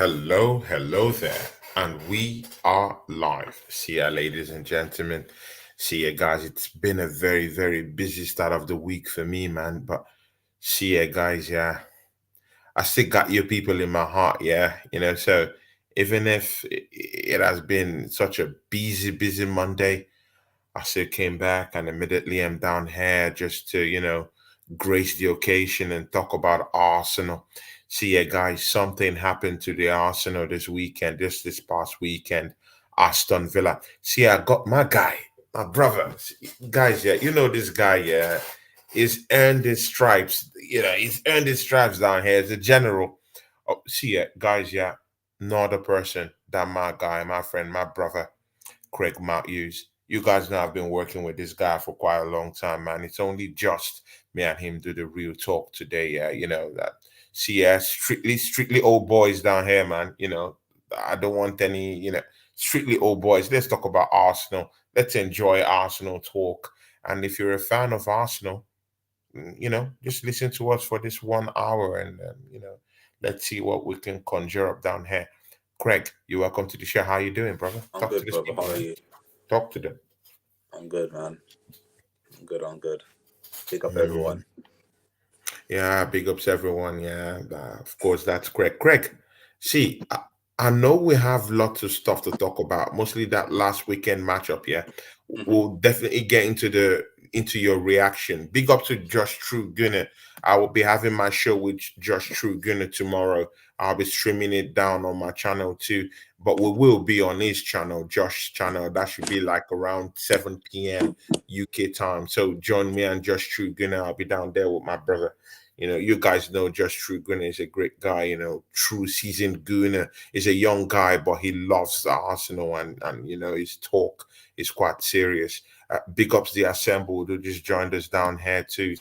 Hello there, and we are live. See ya, ladies and gentlemen. See ya, guys. It's been a very busy start of the week for me, man. But see ya, guys. Yeah, I still got you people in my heart. Yeah, So even if it has been such a busy Monday, I still came back and immediately am down here just to, grace the occasion and talk about Arsenal. See, yeah, guys, something happened to the Arsenal this weekend, this past weekend. Aston Villa. See, I got my guy, my brother. Guys, yeah, this guy, yeah, he's earned his stripes. He's earned his stripes down here as a general. Oh, see, yeah, guys, yeah, not a person that my guy, my friend, my brother. Craig Matthews. You guys know I've been working with this guy for quite a long time, man. It's only just me and him do the real talk today. Yeah, that. See, yeah, strictly old boys down here, man. I don't want any, strictly old boys. Let's talk about Arsenal. Let's enjoy Arsenal talk. And if you're a fan of Arsenal, just listen to us for this 1 hour and, let's see what we can conjure up down here. Craig, you're welcome to the show. How you doing, brother? I'm Talk to good, the brother. people, How are man. you? Talk to them. I'm good, man. I'm good. Pick up Mm. everyone. Yeah, big ups everyone. Yeah, of course, that's Craig. Craig, see, I know we have lots of stuff to talk about. Mostly that last weekend matchup. Yeah, hmm we'll definitely get into your reaction. Big up to Josh True Gunner. I will be having my show with Josh True Gunner tomorrow. I'll be streaming it down on my channel too, but we will be on his channel, Josh's channel. That should be like around 7 p.m. UK time. So join me and Josh True Gunner. I'll be down there with my brother. You guys know Josh True Gunner is a great guy. True seasoned Gunner is a young guy, but he loves the Arsenal and his talk is quite serious. Big ups the assembled who just joined us down here too.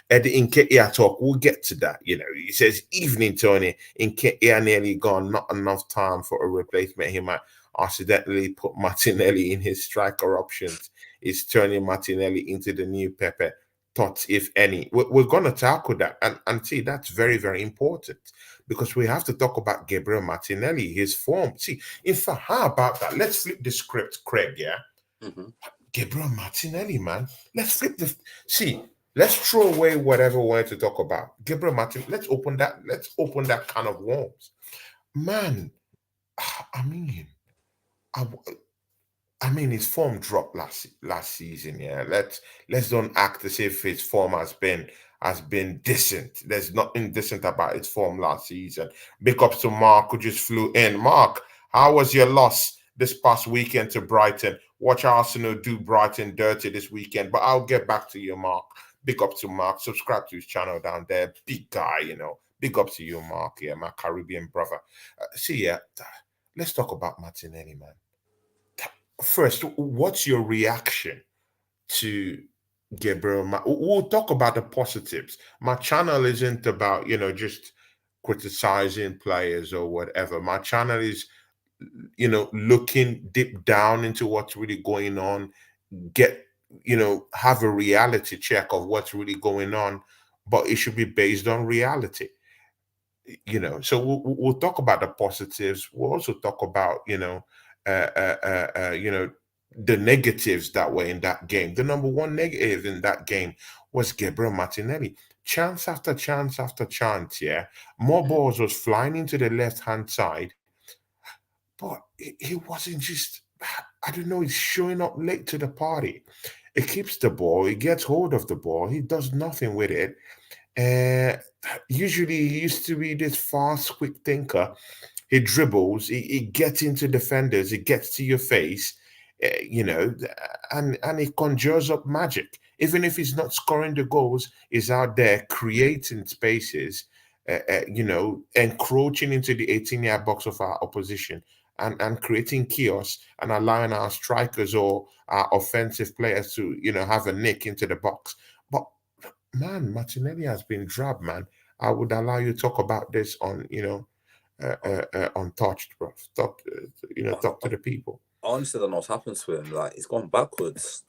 Eddie in Ketia talk, we'll get to that. He says, "Evening, Tony. In Ketia nearly gone, not enough time for a replacement. He might accidentally put Martinelli in his striker options. Is turning Martinelli into the new Pepe. Thoughts, if any." We're going to tackle that. And see, that's very important because we have to talk about Gabriel Martinelli, his form. See, in fact, how about that? Let's flip the script, Craig, yeah? hmm Gabriel Martinelli, man. Let's flip the see. Let's throw away whatever we wanted to talk about. Gabriel Martin. Let's open that. Let's open that can of worms, man. I mean, I, I mean, his form dropped last season. Yeah, let's don't act as if his form has been decent. There's nothing decent about his form last season. Big ups to Mark who just flew in. Mark, how was your loss this past weekend to Brighton? Watch Arsenal do Brighton dirty this weekend, but I'll get back to you, Mark. Big up to Mark. Subscribe to his channel down there. Big guy. Big up to you, Mark. Yeah, my Caribbean brother. See, yeah, let's talk about Martinelli, man. First, what's your reaction to Gabriel? We'll talk about the positives. My channel isn't about, just criticizing players or whatever. My channel is, looking deep down into what's really going on, get, have a reality check of what's really going on, but it should be based on reality. So we'll talk about the positives. We'll also talk about the negatives that were in that game. The number one negative in that game was Gabriel Martinelli. Chance after chance after chance, yeah. More hmm balls was flying into the left hand side, but he wasn't just. I don't know. He's showing up late to the party. He keeps the ball. He gets hold of the ball. He does nothing with it. Uh, Usually, he used to be this fast, quick thinker. He dribbles, he gets into defenders, he gets to your face, and he conjures up magic. Even if he's not scoring the goals, he's out there creating spaces, encroaching into the 18-yard box of our opposition and creating chaos and allowing our strikers or our offensive players to, have a nick into the box. But man, Martinelli has been dragged, man. I would allow you to talk about this on, untouched, bro. I, Talk I to the people. honestly don't know what's happened to him. Like, he's gone backwards.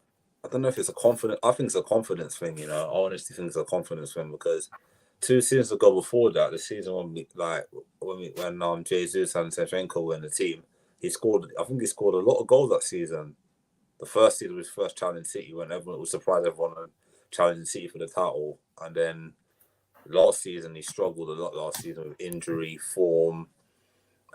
I don't know if it's a confidence. I think it's a confidence thing. I honestly think it's a confidence thing because 2 seasons ago before that, the season when Jesus and Shevchenko were in the team, he scored. I think he scored a lot of goals that season. The first season was first challenging City when everyone was surprised everyone challenging City for the title, and then last season he struggled a lot. Last season with injury, form,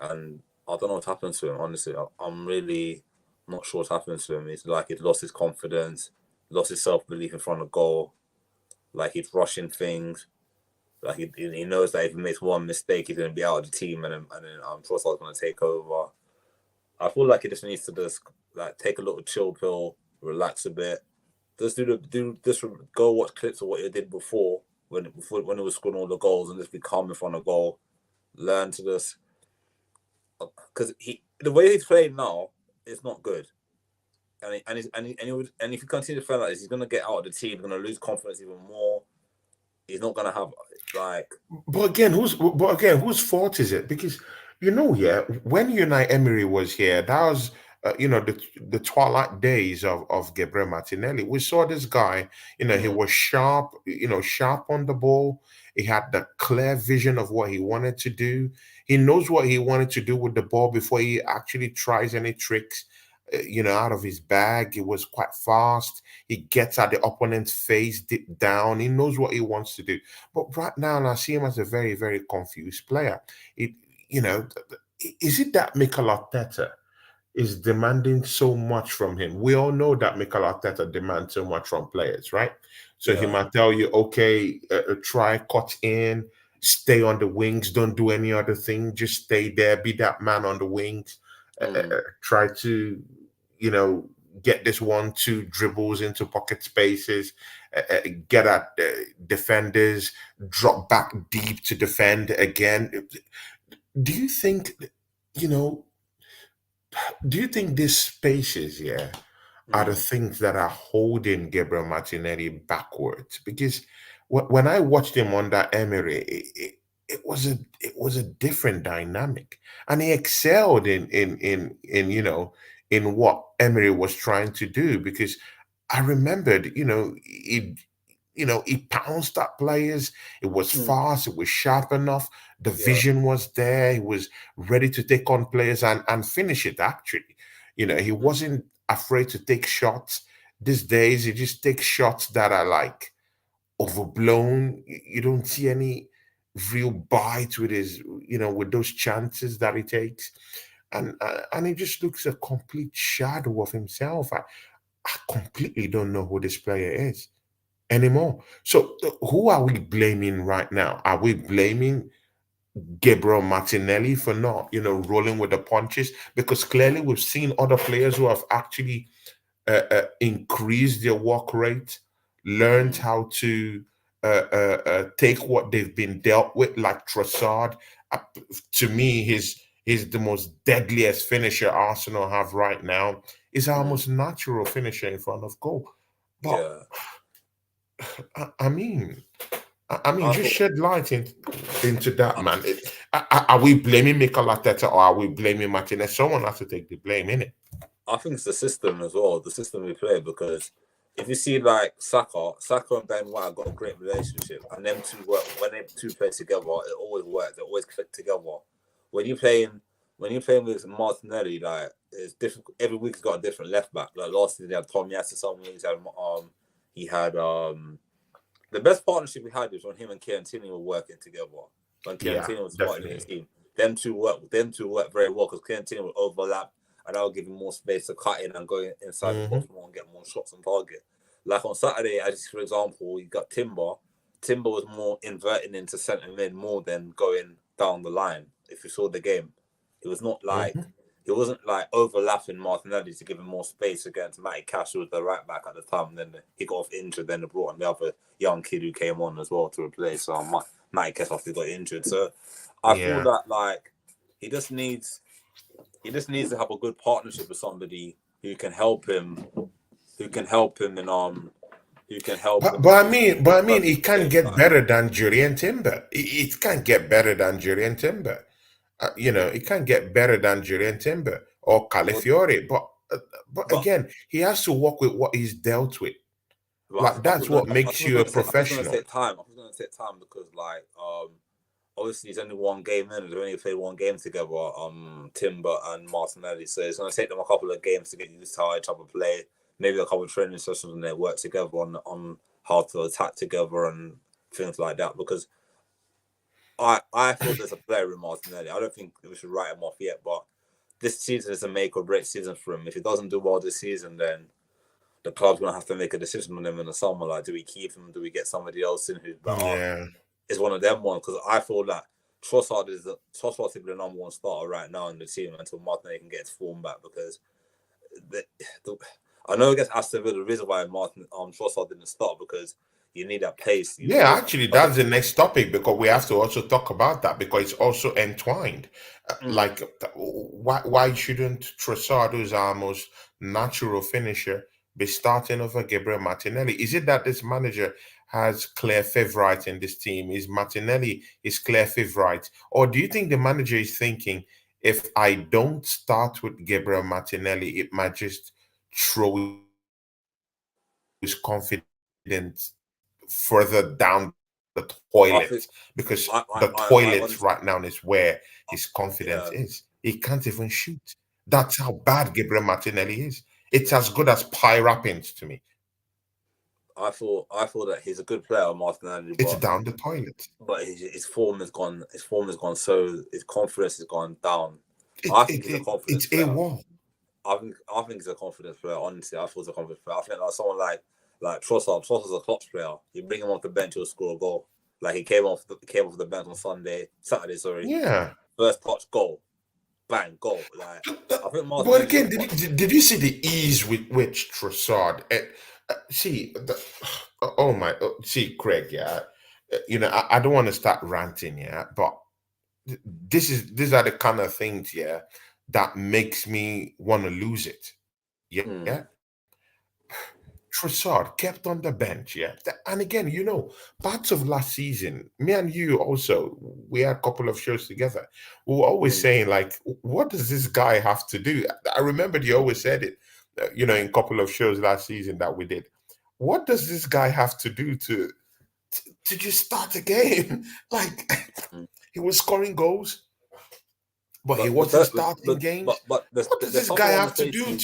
and I don't know what happened to him. Honestly, I'm really not sure what happened to him. It's like he'd lost his confidence, lost his self belief in front of goal. Like he's rushing things. Like he knows that if he makes one mistake, he's going to be out of the team, and then Trossard's going to take over. I feel like he just needs to just like take a little chill pill, relax a bit, just go watch clips of what he did before when he was scoring all the goals, and just be calm in front of goal. Learn to just because the way he's playing now is not good. And if he continues to play like this, he's gonna get out of the team. He's gonna lose confidence even more. He's not gonna have like. But again, whose fault is it? Because yeah, when Unai Emery was here, that was the twilight days of Gabriel Martinelli. We saw this guy. He was sharp. Sharp on the ball. He had the clear vision of what he wanted to do. He knows what he wanted to do with the ball before he actually tries any tricks. Out of his bag. He was quite fast. He gets at the opponent's face deep down. He knows what he wants to do. But right now, I see him as a very, very confused player. Is it that Mikel Arteta is demanding so much from him? We all know that Mikel Arteta demands so much from players, right? So he might tell you, okay, try cut in, stay on the wings, don't do any other thing, just stay there, be that man on the wings. Try to, get this 1-2 dribbles into pocket spaces, get at defenders, drop back deep to defend again. Do you think, you know, do you think these spaces, are the things that are holding Gabriel Martinelli backwards? Because when I watched him under Emery, it was a different dynamic, and he excelled in what Emery was trying to do. Because I remembered, he pounced at players. It was fast. It was sharp enough. The vision was there. He was ready to take on players and finish it. Actually, he wasn't afraid to take shots. These days, he just takes shots that are like overblown. You don't see any real bite with with those chances that he takes, and he just looks a complete shadow of himself. I completely don't know who this player is anymore. So who are we blaming right now? Are we blaming Gabriel Martinelli for not, rolling with the punches? Because clearly we've seen other players who have actually increased their work rate, learned how to take what they've been dealt with, like Trossard. To me, he's the most deadliest finisher Arsenal have right now. Is our most natural finisher in front of goal. But I mean, just shed light into that, man. Are we blaming Mikel Arteta or are we blaming Martinez? Someone has to take the blame, innit? I think it's the system as well, the system we play. Because if you see like Saka and Ben White got a great relationship, and them two work when they two play together, it always works. They always click together. When you're playing with Martinelli, like it's difficult. Every week's got a different left back. Like last season, he had Tom Yass. Some weeks he had the best partnership we had was when him and Kieran Tierney were working together. When Kieran Tierney was fighting his team, them two work very well because Kieran Tierney would overlap, and that would give him more space to cut in and go inside the box more and get more shots on target. Like on Saturday, as for example, you got Timber. Timber was more inverting into centre mid more than going down the line. If you saw the game, it was not like it wasn't like overlapping Martinelli to give him more space against Matty Cash, who was the right back at the time. And then he got off injured. Then they brought on the other young kid who came on as well to replace Matty Cash after he got injured. So I feel that like he just needs to have a good partnership with somebody who can help him. But I mean, it can't get better than Julian Timber. It can't get better than Julian Timber. It can't get better than Julian Timber or Calafiore. But again, he has to work with what he's dealt with. But Like that's what makes you a I think it's gonna professional. take time. I think it's gonna take time because like obviously it's only one game in. They've only played one game together. Timber and Martinelli. So it's gonna take them a couple of games to get used to how each other play. Maybe a couple of training sessions and they work together on how to attack together and things like that. Because I feel there's a player in Martinelli. I don't think we should write him off yet, but this season is a make or break season for him. If he doesn't do well this season, then the club's gonna have to make a decision on him in the summer. Like, do we keep him? Do we get somebody else in who's better? Yeah. It's one of them ones because I feel that Trossard's the number one starter right now in the team until Martinelli can get his form back. Because the, I know against Aston Villa, the reason why Trossard didn't start because you need that pace. Yeah, actually, that's the next topic because we have to also talk about that because it's also entwined. Like, why shouldn't Trossard, who's our most natural finisher, be starting over Gabriel Martinelli? Is it that this manager has clear favorite in this team? Is Martinelli his clear favorite, or do you think the manager is thinking if I don't start with Gabriel Martinelli, it might just throw his confidence further down the toilet because the toilet honestly, right now is where his confidence is. He can't even shoot. That's how bad Gabriel Martinelli is. It's as good as pie wrappings to me. I feel that he's a good player, Martinelli, It's down the toilet. but his form has gone. His form has gone. So his confidence has gone down. I think he's a confidence It's a player. wall. I think he's a confidence player. Honestly, I feel he's a confidence player. I think like someone like Trossard. Trossard's a clutch player. You bring him off the bench, he'll score a goal. Like he came off the bench on Saturday. Sorry. Yeah. First touch, goal, bang, goal. Like I think But again, did you see the ease with which Trossard? See, Craig. Yeah, I don't want to start ranting. Yeah, but these are the kind of things. Yeah, that makes me want to lose it. Yeah. Trossard kept on the bench, yeah. And again, parts of last season, me and you also, we had a couple of shows together. We were always saying, like, what does this guy have to do? I remember you always said it, in a couple of shows last season that we did. What does this guy have to do to just start a game? Like, he was scoring goals, but he wasn't starting games. What does this guy have to do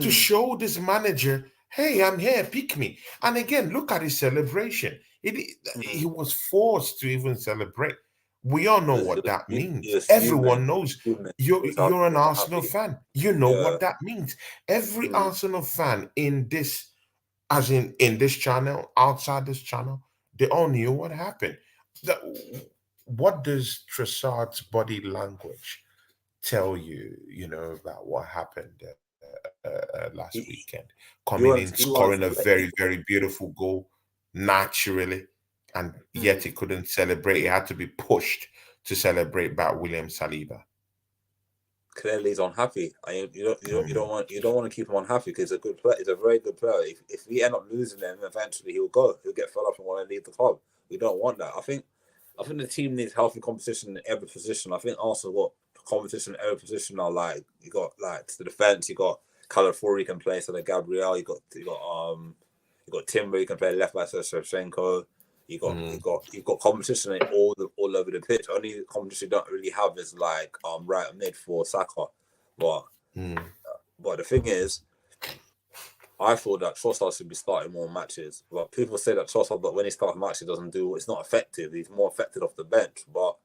to show this manager, hey, I'm here, pick me? And again, look at his celebration. He was forced to even celebrate. We all know what that means. Everyone knows you're an Arsenal fan. You know what that means. Every Arsenal fan in this, as in this channel, outside this channel, they all knew what happened. What does Trossard's body language tell you, about what happened last weekend? Coming in, scoring a very, very beautiful goal naturally, and yet he couldn't celebrate. He had to be pushed to celebrate about William Saliba. Clearly, he's unhappy. You don't want to keep him unhappy because he's a good player. He's a very good player. If we end up losing him, eventually he'll go. He'll get fed up and want to leave the club. We don't want that. I think the team needs healthy competition in every position. I think Arsenal got competition in every position now. Like you got like to the defense, you got Calafiori can play instead of Gabriel. You got Timber, you can play left back instead of Shevchenko. You got competition all over the pitch. Only competition you don't really have is like right mid for Saka. But the thing is, I feel that Trossard should be starting more matches. But people say that Trossard, but when he starts matches, it's not effective. He's more effective off the bench. But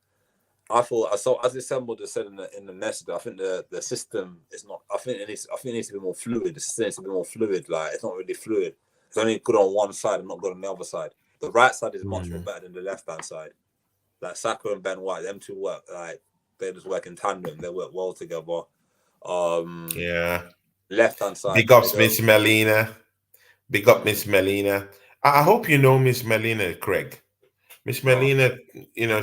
I thought as December just said in the message, I think the system is not. I think it needs to be more fluid. The system needs to be more fluid. Like it's not really fluid. It's only good on one side and not good on the other side. The right side is much more better than the left hand side. Like Saka and Ben White, them two work like they just work in tandem. They work well together. Left hand side. Big ups, Miss Melina. Big up, Miss Melina. I hope you know Miss Melina, Craig. Miss Melina,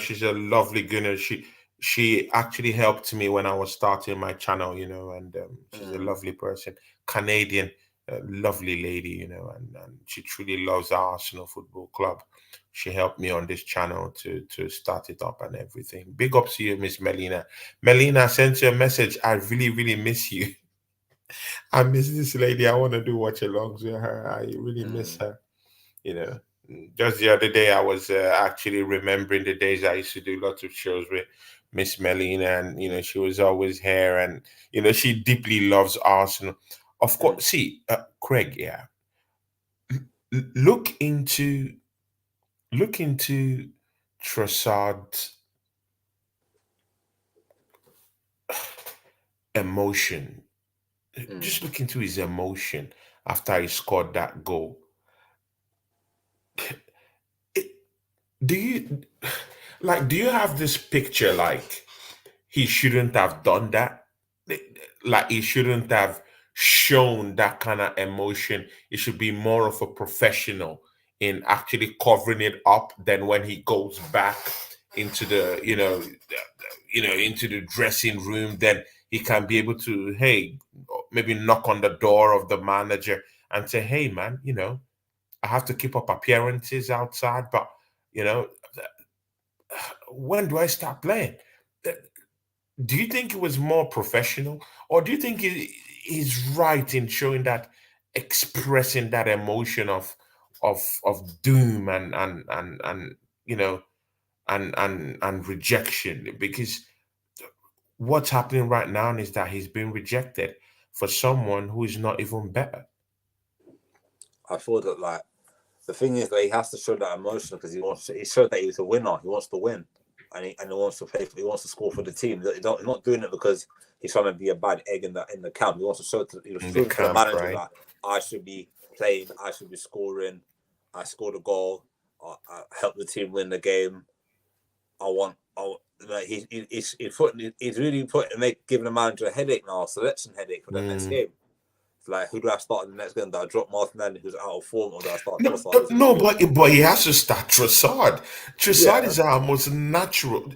she's a lovely gunner. She actually helped me when I was starting my channel, and she's a lovely person, Canadian, lovely lady, and she truly loves our Arsenal Football Club. She helped me on this channel to start it up and everything. Big ups to you, Miss Melina. Melina, I sent you a message. I really, really miss you. I miss this lady. I want to do watch alongs with her. I really miss Mm, her. You know, just the other day, I was actually remembering the days I used to do lots of shows with Miss Melina, and she was always here, and she deeply loves Arsenal. Of mm, course, see, Craig, yeah, look into Trossard's emotion. mm, Just look into his emotion after he scored that goal. It- do you do you have this picture like he shouldn't have done that? Like he shouldn't have shown that kind of emotion. It should be more of a professional in actually covering it up than when he goes back into the into the dressing room. Then he can be able to, hey, maybe knock on the door of the manager and say, hey man, I have to keep up appearances outside, but you know when do I start playing? Do you think it was more professional, or do you think he's right in showing that, expressing that emotion of doom and you know and rejection? Because what's happening right now is that he's being rejected for someone who is not even better. I feel that like the thing is that he has to show that emotion because he showed that he's a winner. He wants to win, and he wants to play. He wants to score for the team. He's not doing it because he's trying to be a bad egg in the camp. He wants to show In the prove to the camp, manager right? that I should be playing. I should be scoring. I scored a goal. I helped the team win the game. I want. Like he's really giving the manager a headache now, a selection headache for the next Mm. game. Like, who do I start in the next game? Do I drop Martinelli, who's out of form, or do I start No, Trossard, who's in no, form? but he has to start Trossard. Trossard Yeah, is our most natural.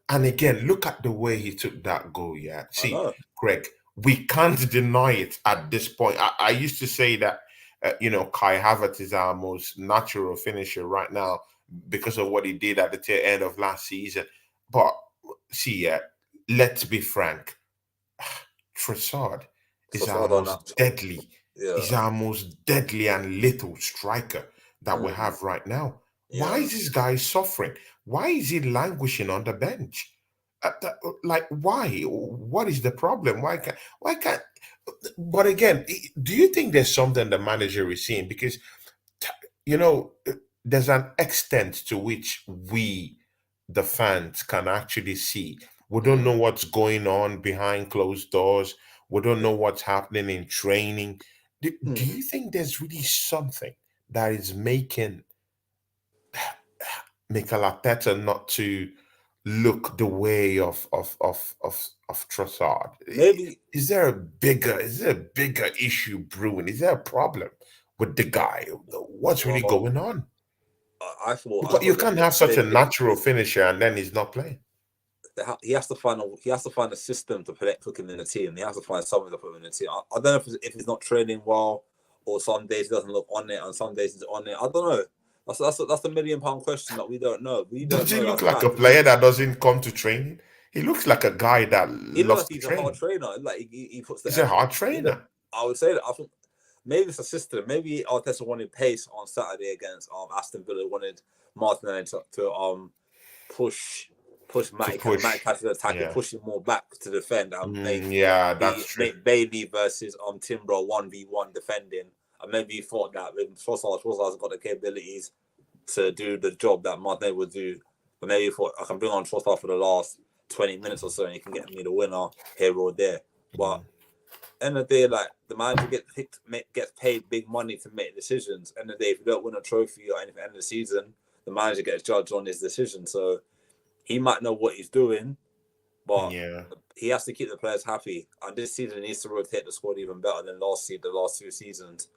And again, look at the way he took that goal. Yeah, I see, know. Greg, we can't deny it at this point. I used to say that, Kai Havertz is our most natural finisher right now because of what he did at the tail end of last season. But see, yeah, let's be frank. Trossard is our Trossard are most natural. deadly. Yeah. Is our most deadly and lethal striker that we Mm, have right now. Why yeah. is this guy suffering? Why is he languishing on the bench? Why? What is the problem? Why can't? But again, do you think there's something the manager is seeing? Because you know, there's an extent to which we, the fans, can actually see. We don't know Mm, what's going on behind closed doors. We don't yeah. know what's happening in training. Do Mm. you think there's really something that is making Mikel Arteta not to look the way of Trossard? Maybe Is there a bigger issue brewing? Is there a problem with the guy? What's really well, going on? I Because you thought that can't have such a maybe natural finisher and then he's not playing. he has to find a system to put him in the team. He has to find something to put him in the team. I don't know if he's not training well, or some days he doesn't look on it, and some days he's on it. I don't know. That's a £1 million question that we don't know. We don't Does he know look as like a fans. player that doesn't come to training? He looks like a guy that He looks loves like to he's a hard train. trainer. Like he puts the He's a effort. hard He don't, trainer. I would say that. I think maybe it's a system. Maybe Arteta wanted pace on Saturday against Aston Villa. Wanted Martinelli to push To Matic, and Matic push. had to attack it, Yeah. push him more back to defend, and Yeah, that's true. make Bailey versus Timbro 1v1 defending. And maybe he thought that with Trossard's got the capabilities to do the job that Martinelli would do. But maybe he thought I can bring on Trossard for the last 20 minutes or so, and he can get me the winner here or there. But end of the day, like the manager gets paid big money to make decisions. End of the day, if you don't win a trophy or anything at the end of the season, the manager gets judged on his decision. So he might know what he's doing, but Yeah. he has to keep the players happy. And this season, he needs to rotate the squad even better than the last 2 seasons,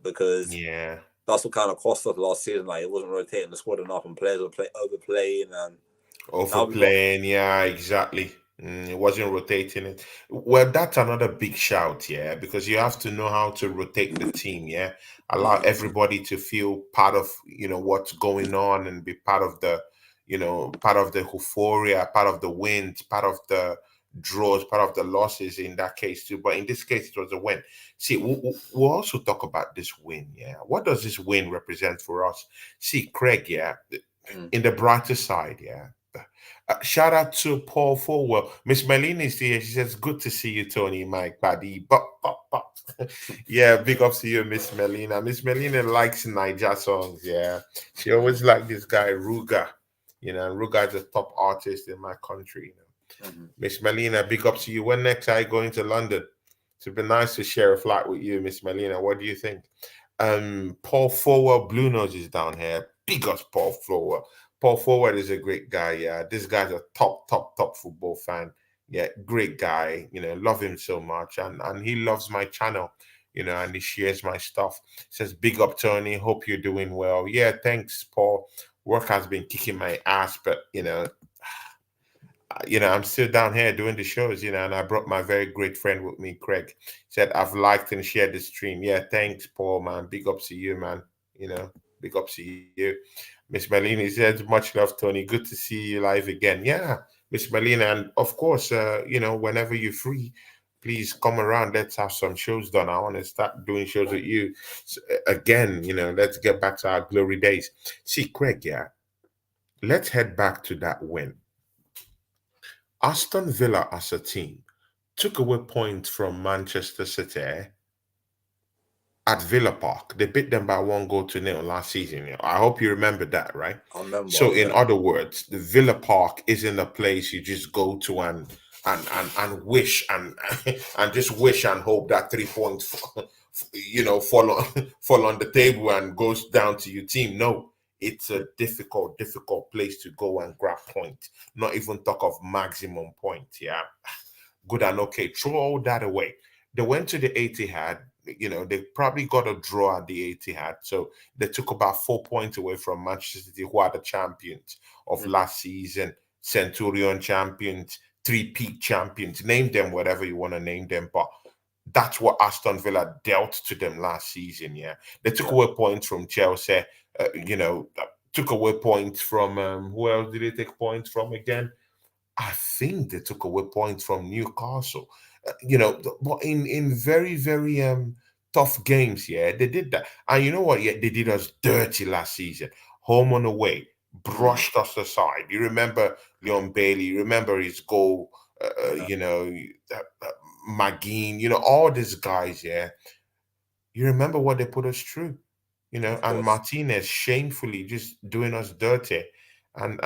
because Yeah. that's what kind of cost us last season. Like it wasn't rotating the squad enough, and players were overplaying. And now we got Overplaying, yeah, exactly. It wasn't rotating it. Well, that's another big shout, yeah, because you have to know how to rotate the team, yeah. Allow everybody to feel part of, what's going on and be part of the, part of the euphoria, part of the wins, part of draws, part of the losses in that case too. But in this case, it was a win. See, we'll also talk about this win. Yeah, what does this win represent for us? See, Craig. Yeah, in the brighter side. Yeah. Shout out to Paul Forwell. Miss Melina is here. She says, "Good to see you, Tony, Mike, buddy." But. Yeah, big ups to you, Miss Melina. Miss Melina likes Niger songs. Yeah, she always liked this guy Ruga. Ruga is a top artist in my country. Miss Melina, big ups to you. When next are you going to London? It'd be nice to share a flight with you, Miss Melina. What do you think? Paul Forward, Blue Nose is down here. Big ups, Paul Forward. Paul Forward is a great guy. Yeah, this guy's a top football fan. Yeah, great guy. Love him so much, and he loves my channel. And he shares my stuff. Says, big up, Tony. Hope you're doing well. Yeah, thanks, Paul. Work has been kicking my ass, but I'm still down here doing the shows, and I brought my very great friend with me, Craig. Said, I've liked and shared the stream. Yeah, thanks, Paul, man. Big ups to you, man. Big ups to you. Miss Melina says, much love, Tony. Good to see you live again. Yeah, Miss Melina. And of course, whenever you're free, please come around. Let's have some shows done. I want to start doing shows with you again. Let's get back to our glory days. See, Craig, yeah, let's head back to that win. Aston Villa as a team took away points from Manchester City at Villa Park. They beat them by 1-0 last season. I hope you remember that, right? I remember. So, in other words, the Villa Park isn't a place you just go to and wish and and just wish and hope that 3 points, fall on the table and goes down to your team. No, it's a difficult place to go and grab points. Not even talk of maximum points. Yeah, good and okay. Throw all that away. They went to the Etihad. They probably got a draw at the Etihad, so they took about 4 points away from Manchester City, who are the champions of last season, Centurion champions, three-peat champions. Name them whatever you want to name them, but that's what Aston Villa dealt to them last season. Yeah, they took away points from Chelsea. Took away points from who else did they take points from again? I think they took away points from Newcastle. But in very very tough games, yeah, they did that. And you know what? Yeah, they did us dirty last season. Home and away, brushed us aside. You remember Leon Bailey? You remember his goal? McGinn. All these guys. Yeah, you remember what they put us through. And Martinez shamefully just doing us dirty, and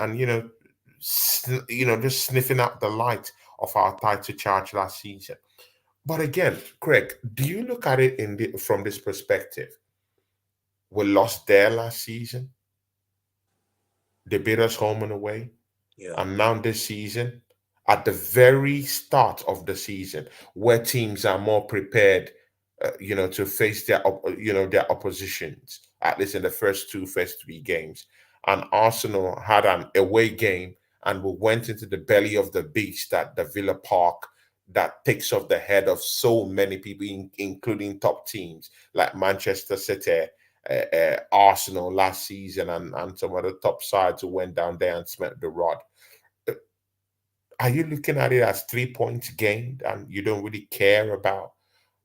just sniffing out the light of our title charge last season. But again, Craig, do you look at it from this perspective? We lost there last season. They beat us home and away. Yeah. And now this season, at the very start of the season, where teams are more prepared, to face their oppositions, at least in the first 3 games. And Arsenal had an away game, and we went into the belly of the beast at the Villa Park that takes off the head of so many people, including top teams like Manchester City, Arsenal last season, and some other top sides who went down there and smelt the rod. Are you looking at it as 3 points gained and you don't really care about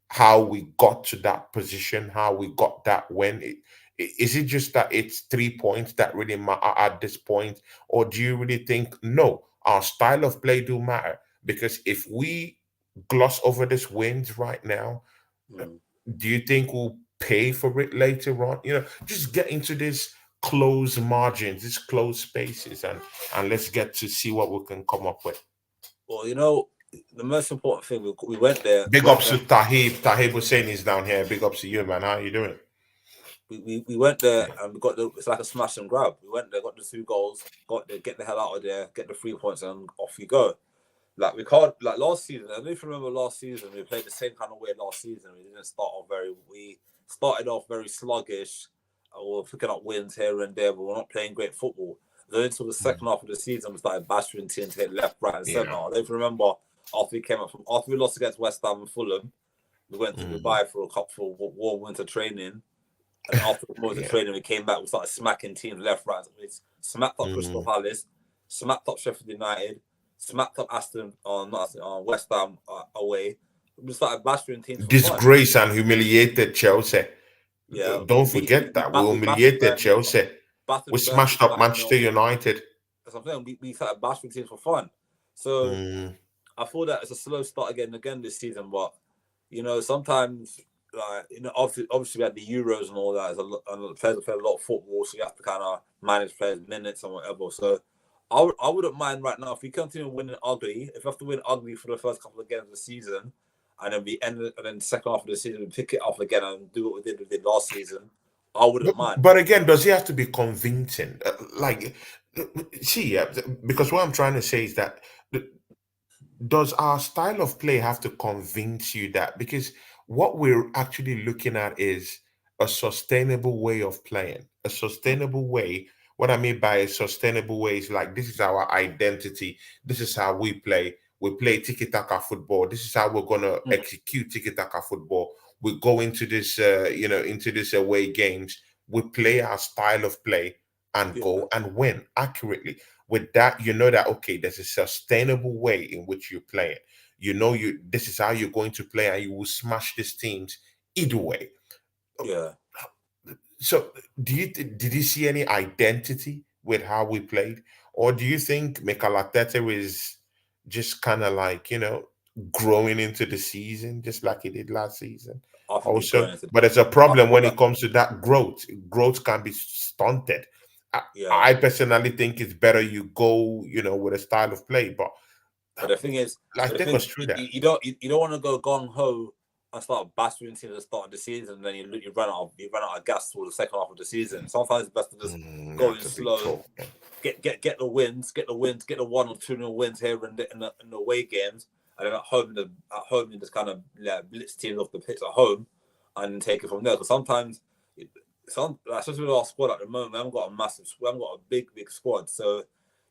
how we got to that position, how we got that win? Is it just that it's 3 points that really matter at this point? Or do you really think, no, our style of play do matter? Because if we gloss over these wins right now, do you think we'll pay for it later on? Just get into this close margins, these closed spaces, and let's get to see what we can come up with. Well, the most important thing, we went there. Big ups to Tahib. Tahib Hussein is down here. Big ups to you, man. How are you doing? We went there and we got it's like a smash and grab. We went there, got the 2 goals, got there, get the hell out of there, get the 3 points, and off you go. Like, we can't, like last season, I don't know if you remember last season, we played the same kind of way last season. We started off very sluggish. We were picking up wins here and there, but we're not playing great football. Then until the second half of the season, we started bashing teams to hit left, right, and centre. I don't know if you remember, after we lost against West Ham and Fulham, we went to Dubai for warm winter training. And after the winter training, we came back, we started smacking teams left, right. We smacked up Crystal Palace, smacked up Sheffield United, smacked up Aston on not Aston, on West Ham away. We started bashing teams for fun. Disgrace and humiliated Chelsea. Yeah, Don't forget that. We we battered humiliated Burnley, Chelsea. We Burnley smashed up 5-0. Manchester United. That's what I'm saying. We started bashing teams for fun. So Mm. I feel that it's a slow start again this season, but sometimes obviously we had the Euros and all that. And players play a lot of football, so you have to kind of manage players' minutes and whatever. So I wouldn't mind right now if we continue winning ugly. If we have to win ugly for the first couple of games of the season, and then the second half of the season we pick it up again and do what we did last season, I wouldn't mind. But again, does he have to be convincing? Because what I'm trying to say is that does our style of play have to convince you that? Because what we're actually looking at is a sustainable way of playing, a sustainable way. What I mean by a sustainable way is like this is our identity, this is how we play. We play tiki taka football. This is how we're gonna execute tiki taka football. We go into this, into this away games. We play our style of play and go and win accurately. With that, you know that okay, there's a sustainable way in which you play it. You know, this is how you're going to play, and you will smash these teams either way. Yeah. So, did you see any identity with how we played, or do you think Mikel Arteta is just kind of like growing into the season, just like he did last season? I think he's Also, going into. but there's a I problem feel when that. it comes to that growth. Growth can be stunted. Yeah. I personally think it's better you go, with a style of play. But But the thing is, take us through that. you don't want to go gung ho and start bashing teams at the start of the season, and then you run out of gas for the second half of the season. Sometimes it's best to just go in slow, get the wins, get the 1 or 2 nil wins here in the away games, and then at home you just kind of blitz teams off the pitch at home, and take it from there. Because sometimes, especially with our squad at the moment, we haven't got a big squad, so.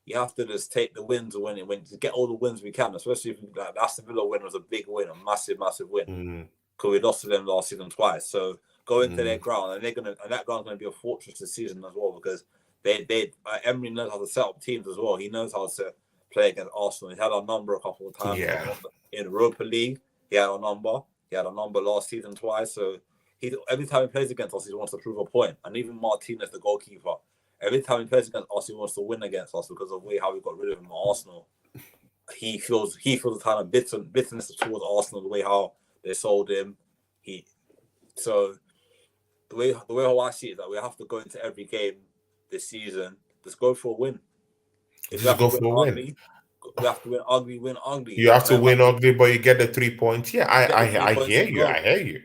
You have to just take the wins when to get all the wins we can, especially if the Aston Villa win was a big win, a massive win. Because we lost to them last season twice. So go into their ground, and that ground's gonna be a fortress this season as well, because Emery knows how to set up teams as well. He knows how to play against Arsenal. He had our number a couple of times in Europa League. He had our number. He had our number last season twice. So every time he plays against us, he wants to prove a point. And even Martinez, the goalkeeper. Every time he plays against us, he wants to win against us because of the way how we got rid of him at Arsenal. He feels a kind of bitterness towards Arsenal, the way how they sold him. So the way how I see it is that we have to go into every game this season, just go for a win. If we have to win ugly, we have to win ugly, win ugly. You have to win ugly, but you get the 3 points. Yeah, I hear you. I hear you.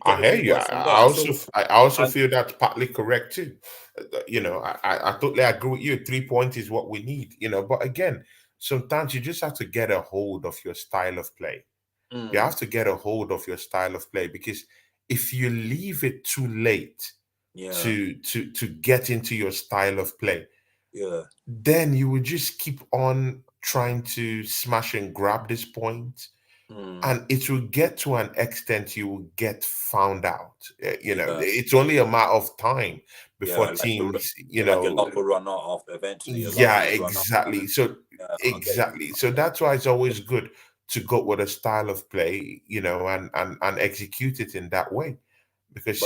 I hear you. I also feel that's partly correct too. I totally agree with you. 3 points is what we need. But again, sometimes you just have to get a hold of your style of play. You have to get a hold of your style of play, because if you leave it too late to get into your style of play, then you will just keep on trying to smash and grab this point. And it will get to an extent you will get found out. It's only a matter of time before teams, like your luck will run out after eventually. Exactly. So So that's why it's always good to go with a style of play, and execute it in that way, because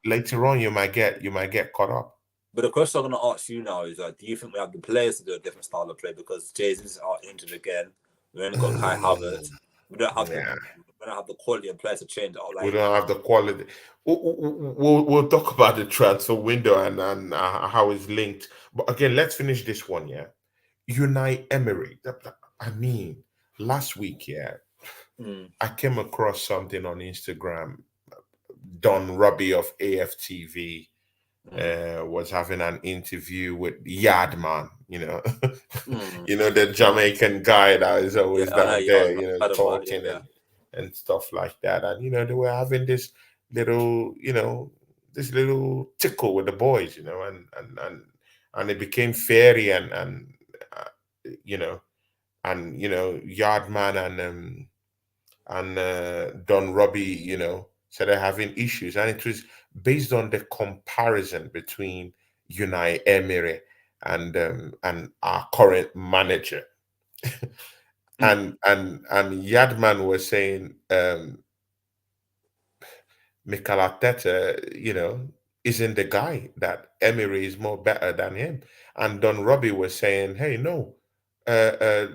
later on you might get caught up. But the question I'm going to ask you now is, do you think we have the players to do a different style of play? Because Jesus are injured again. We only got Kai Havertz. We don't have the quality of players to change it. We don't have the quality. We'll talk about the transfer window and how it's linked. But again, let's finish this one. Yeah, Unai Emery. I mean, last week, I came across something on Instagram. Don Robbie of AFTV was having an interview with Yardman, the Jamaican guy that is always down there, talking and stuff like that. And, they were having this little tickle with the boys, and it became fairy Yardman and Don Robbie, started having issues, and it was based on the comparison between Unai Emery and our current manager. Mm. And Yadman was saying Mikel Arteta, isn't the guy, that Emery is more better than him. And Don Robbie was saying, hey, no, uh,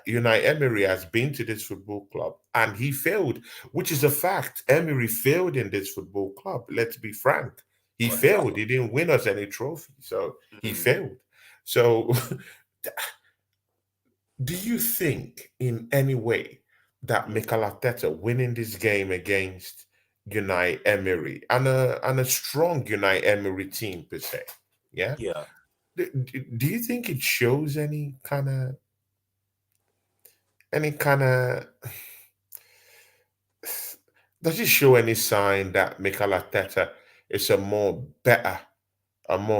Unai Emery has been to this football club and he failed, which is a fact. Emery failed in this football club. Let's be frank. He Oh, that's failed. He didn't win us any trophy. So he mm. failed. So do you think in any way that Mm. Mikel Arteta winning this game against Unai Emery and a strong Unai Emery team per se, yeah? Yeah. Do you think it shows any kind of does it show any sign that Mikel Arteta is a more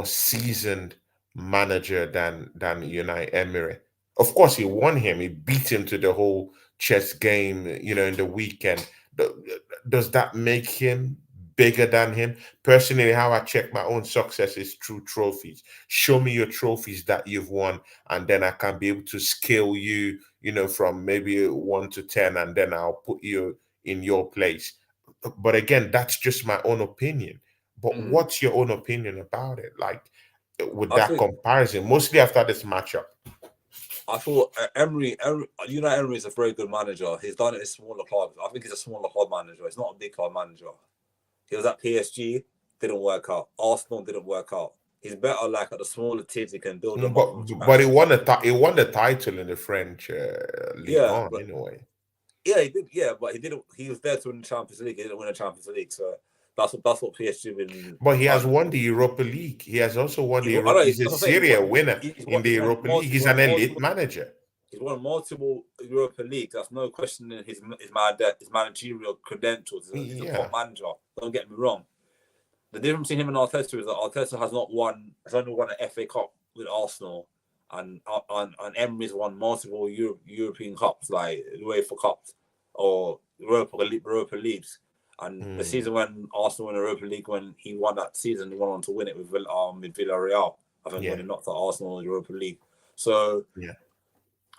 seasoned manager than Unai Emery? Of course, he won him. He beat him to the whole chess game, in the weekend. Do- Does that make him bigger than him? Personally, how I check my own success is through trophies. Show me your trophies that you've won, and then I can be able to scale you, from maybe 1 to 10, and then I'll put you in your place. But again, that's just my own opinion. But Mm. what's your own opinion about it? Like, with I that think comparison, mostly after this matchup. I thought Emery, you know, Emery is a very good manager. He's done it in smaller clubs. I think he's a smaller club manager. He's not a big club manager. He was at PSG, didn't work out. Arsenal didn't work out. He's better like at the smaller teams. He can build them up from But he scratch. won he won the title in the French League Yeah, On but anyway. yeah, he did. Yeah, but he didn't. He was there to win the Champions League. He didn't win the Champions League. So that's what PSG been But he has done. won the Europa League. He has also won the I Europe. know. He's a That's what I'm saying. Syria winner in the He's won Europa League. He's an elite manager. He's won multiple Europa Leagues. That's no questioning his managerial credentials. He's a top Yeah, manager. Don't get me wrong. The difference between him and Arteta is that Arteta has only won an FA Cup with Arsenal, and Emery's won multiple European Cups, like UEFA Cups or Europa Leagues. And the mm, season when Arsenal won the Europa League, when he won that season, he went on to win it with Villarreal. I think when yeah, he knocked out Arsenal in the Europa League. So yeah,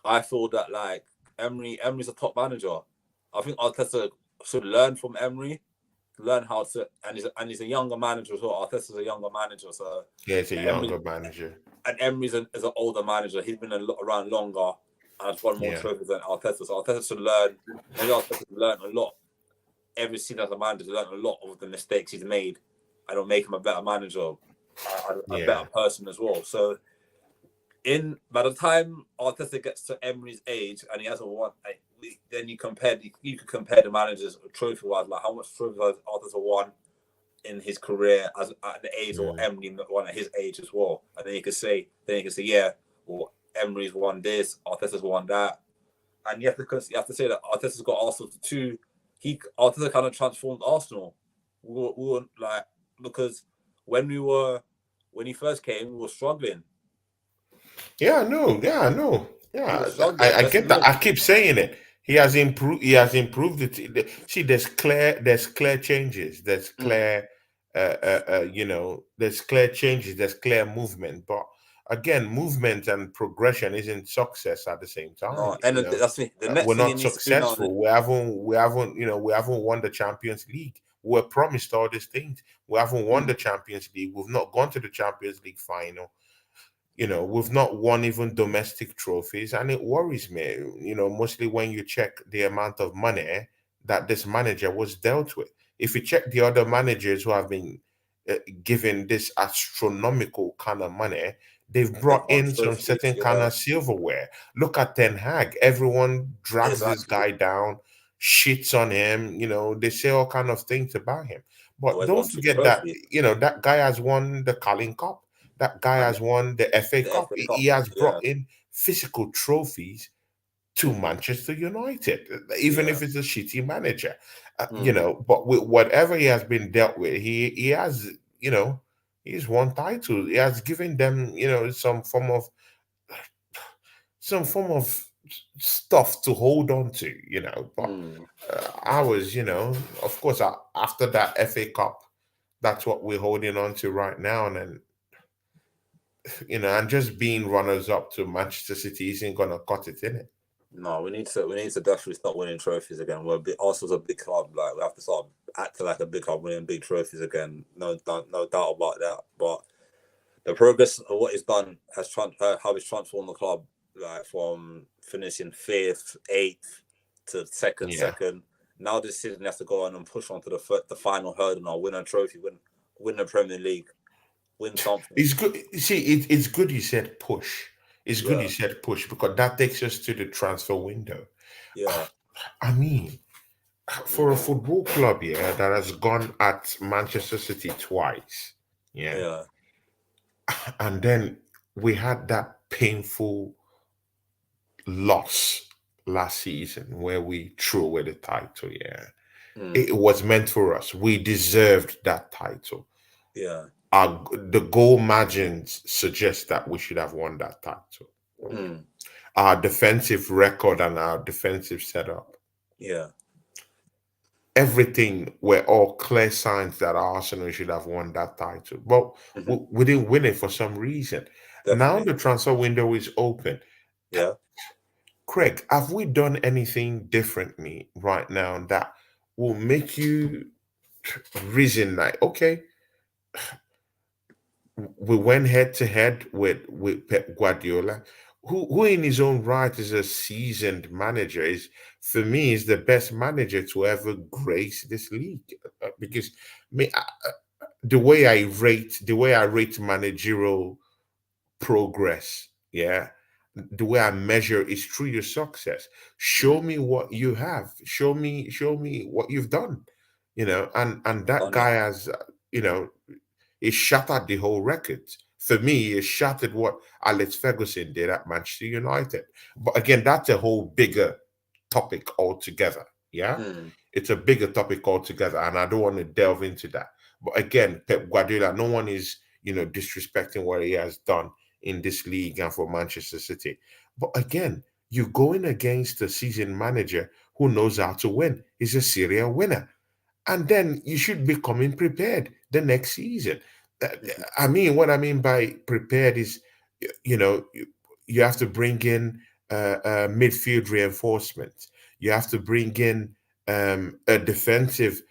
I feel that like Emery's a top manager. I think Arteta should learn from Emery, learn how to, and he's a younger manager as well. Arteta's a younger manager, so yeah. He's a Emery younger manager. and Emery's is an older manager. He's been around longer and has won more Yeah, trophies than Arteta. So Arteta should learn. Maybe Arteta learn a lot. Every season as a manager, learn a lot of the mistakes he's made. I don't make him a better manager, a better yeah, person as well. So by the time Arteta gets to Emery's age and he hasn't won, then you could compare the managers trophy wise, like how much trophies has Arteta won in his career as at the age, or mm, Emery won at his age as well. And then you could say, yeah, well, Emery's won this, Arteta's won that, and you have to say that Arteta's got Arsenal to two. Arteta kind of transformed Arsenal. We were like, because when when he first came, we were struggling. yeah. No, yeah, no, We yeah. were struggling. I Let's get that. look. I keep saying it. He has improved. He has improved it. See, there's clear changes. There's Mm. clear, there's clear changes. There's clear movement. But again, movement and progression isn't success at the same time. No, and that's me. The next We're thing he not needs to do now. successful. We haven't won the Champions League. We were promised all these things. We haven't won the Mm, Champions League. We've not gone to the Champions League final. We've not won even domestic trophies, and it worries me, mostly when you check the amount of money that this manager was dealt with. If you check the other managers who have been given this astronomical kind of money, they've they've brought won in some trophies. certain kind Yeah, of silverware. Look at Ten Hag. Everyone drags this exactly. guy down, shits on him, they say all kind of things about him. But Always don't won two forget that, trophies, that guy has won the Carling Cup. That guy and has won the FA the Cup. FA He Cup. has Yeah, brought in physical trophies to mm, Manchester United, even yeah. if it's a shitty manager. Mm, But with whatever he has been dealt with, he has, he's won title. He has given them, some form of stuff to hold on to. But mm. I was, of course, after that FA Cup, that's what we're holding on to right now, and then and just being runners up to Manchester City isn't gonna cut it, in it. No, we need to definitely start winning trophies again. Arsenal's a big club. Like we have to start acting like a big club, winning big trophies again. No doubt about that. But the progress of what he's done how he's transformed the club, like from finishing fifth, eighth to second, Yeah. second. Now this season he has to go on and push on to the final hurdle now, win a trophy, win the Premier League, win something. It's good. See, it's good you said push. It's good you Yeah, said push because that takes us to the transfer window. yeah, I mean, for a mm, football club, yeah, that has gone at Manchester City twice, yeah, yeah, and then we had that painful loss last season where we threw away the title, yeah. mm, It was meant for us. We deserved that title. yeah, The goal margins suggest that we should have won that title. mm, Our defensive record and our defensive setup, yeah, everything were all clear signs that Arsenal should have won that title. But hmm, we didn't win it for some reason. Now definitely. the transfer window is open. Yeah. Craig, have we done anything differently right now that will make you reason like, okay, we went head to head with Pep Guardiola, who in his own right is a seasoned manager, is for me is the best manager to ever grace this league. Because me, the way I rate managerial progress, yeah, the way I measure is through your success. Show Mm, me what you have. Show me what you've done. And that done it. guy has, you know, he shattered the whole record. For me, he shattered what Alex Ferguson did at Manchester United. But again, that's a whole bigger topic altogether. Yeah, Mm, it's a bigger topic altogether, and I don't want to delve into that. But again, Pep Guardiola, no one is disrespecting what he has done in this league and for Manchester City. But again, you're going against a seasoned manager who knows how to win. He's a serial winner, and then you should be coming prepared the next season. Uh, mhm, I mean, what I mean by prepared is, you have to bring in midfield reinforcement. You have to bring in a defensive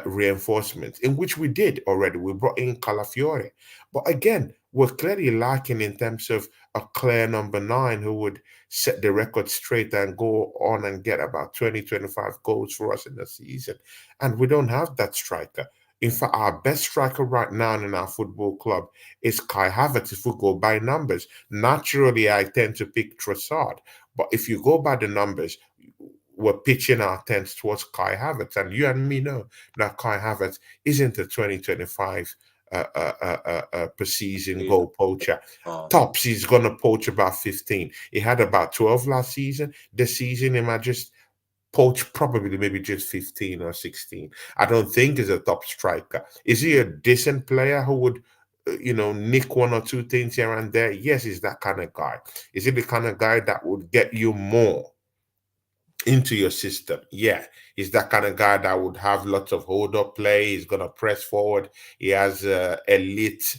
reinforcement, in which we did already. We brought in Calafiore, but again, we're clearly lacking in terms of a clear number nine who would set the record straight and go on and get about 20, 25 goals for us in the season. And we don't have that striker. In fact, our best striker right now in our football club is Kai Havertz if we go by numbers. Naturally, I tend to pick Trossard. But if you go by the numbers, we're pitching our tents towards Kai Havertz. And you and me know that Kai Havertz isn't a 2025 per season season. goal poacher. Oh, Tops, he's going to poach about 15. He had about 12 last season. This season, he might just poach probably maybe just 15 or 16. I don't think he's a top striker. Is he a decent player who would, nick one or two things here and there? Yes, he's that kind of guy. Is he the kind of guy that would get you more into your system? Yeah, he's that kind of guy that would have lots of hold up play. He's gonna press forward. He has elite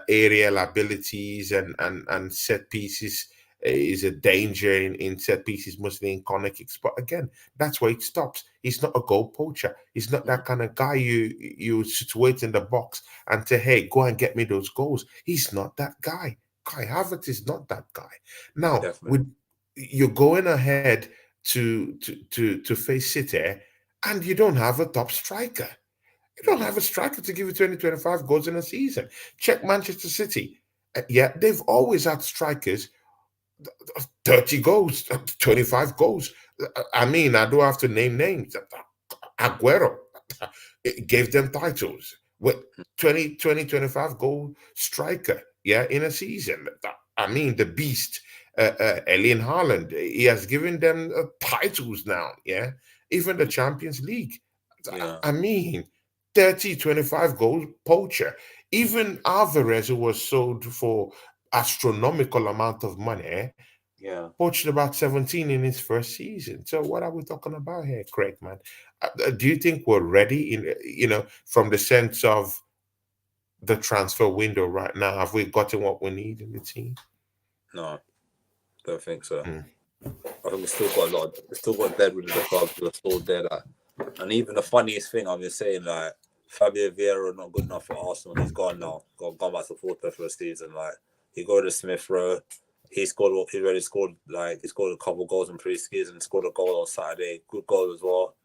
aerial abilities and set pieces. Is a danger in set pieces, mostly in corner kicks. But again, that's where it stops. He's not a goal poacher. He's not mm, that kind of guy you situate in the box and say, "Hey, go and get me those goals." He's not that guy. Kai Havertz is not that guy. Now, definitely. with you're going ahead to face City, and you don't have a top striker. You don't Hmm. have a striker to give you 20, 25 goals in a season. Check Manchester City. Yeah, they've always had strikers 30 goals, 25 goals. I mean, I don't have to name names. Aguero, it gave them titles with 25 goal striker, yeah, in a season. I mean, the beast, Erling Haaland, he has given them titles now, yeah, even the Champions League. Yeah, I mean, 30, 25 goal poacher. Even Alvarez, who was sold for astronomical amount of money, yeah. poached about 17 in his first season. So what are we talking about here, Craig, man? Do you think we're ready from the sense of the transfer window right now? Have we gotten what we need in the team? No, don't think so. Mm. I think we still got a lot. We still got dead with the club. We're still there. Like, and even the funniest thing I've been saying, like Fabio Vieira not good enough for Arsenal. He's gone now. Gone back to Porto for a season. Like he go to Smith Rowe. He scored. He already scored. Like he scored a couple goals in pre-season. Scored a goal on Saturday. Good goal as well.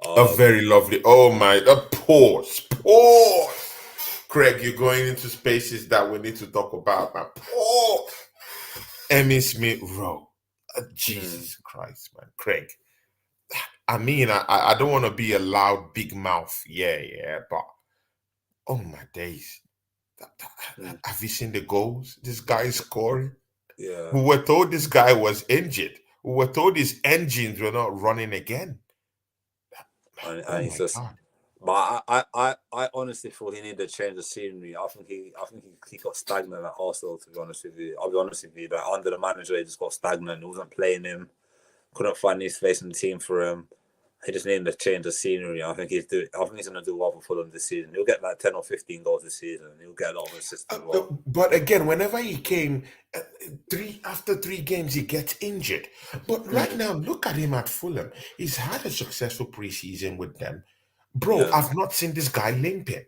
A very lovely. Oh my! Pause. Pause. Craig, you're going into spaces that we need to talk about. Now. Pause. Emmy Smith Rowe. Jesus Christ, man. Craig. I mean, I don't want to be a loud big mouth. Yeah, but oh my days. Have you seen the goals this guy is scoring? Yeah. We were told this guy was injured. We were told his engines were not running again. And Oh he's my just. God. But I honestly thought he needed to change the scenery. I think he got stagnant at Arsenal. To be honest with you, I'll be honest with you. Like under the manager, he just got stagnant. He wasn't playing him. Couldn't find his space in the team for him. He just needed to change the scenery. I think he's gonna do well for Fulham this season. He'll get like 10 or 15 goals this season. He'll get a lot of assists as well. But again, whenever he came, after 3 games, he gets injured. But right now, look at him at Fulham. He's had a successful preseason with them. Bro, Yeah. I've not seen this guy limping.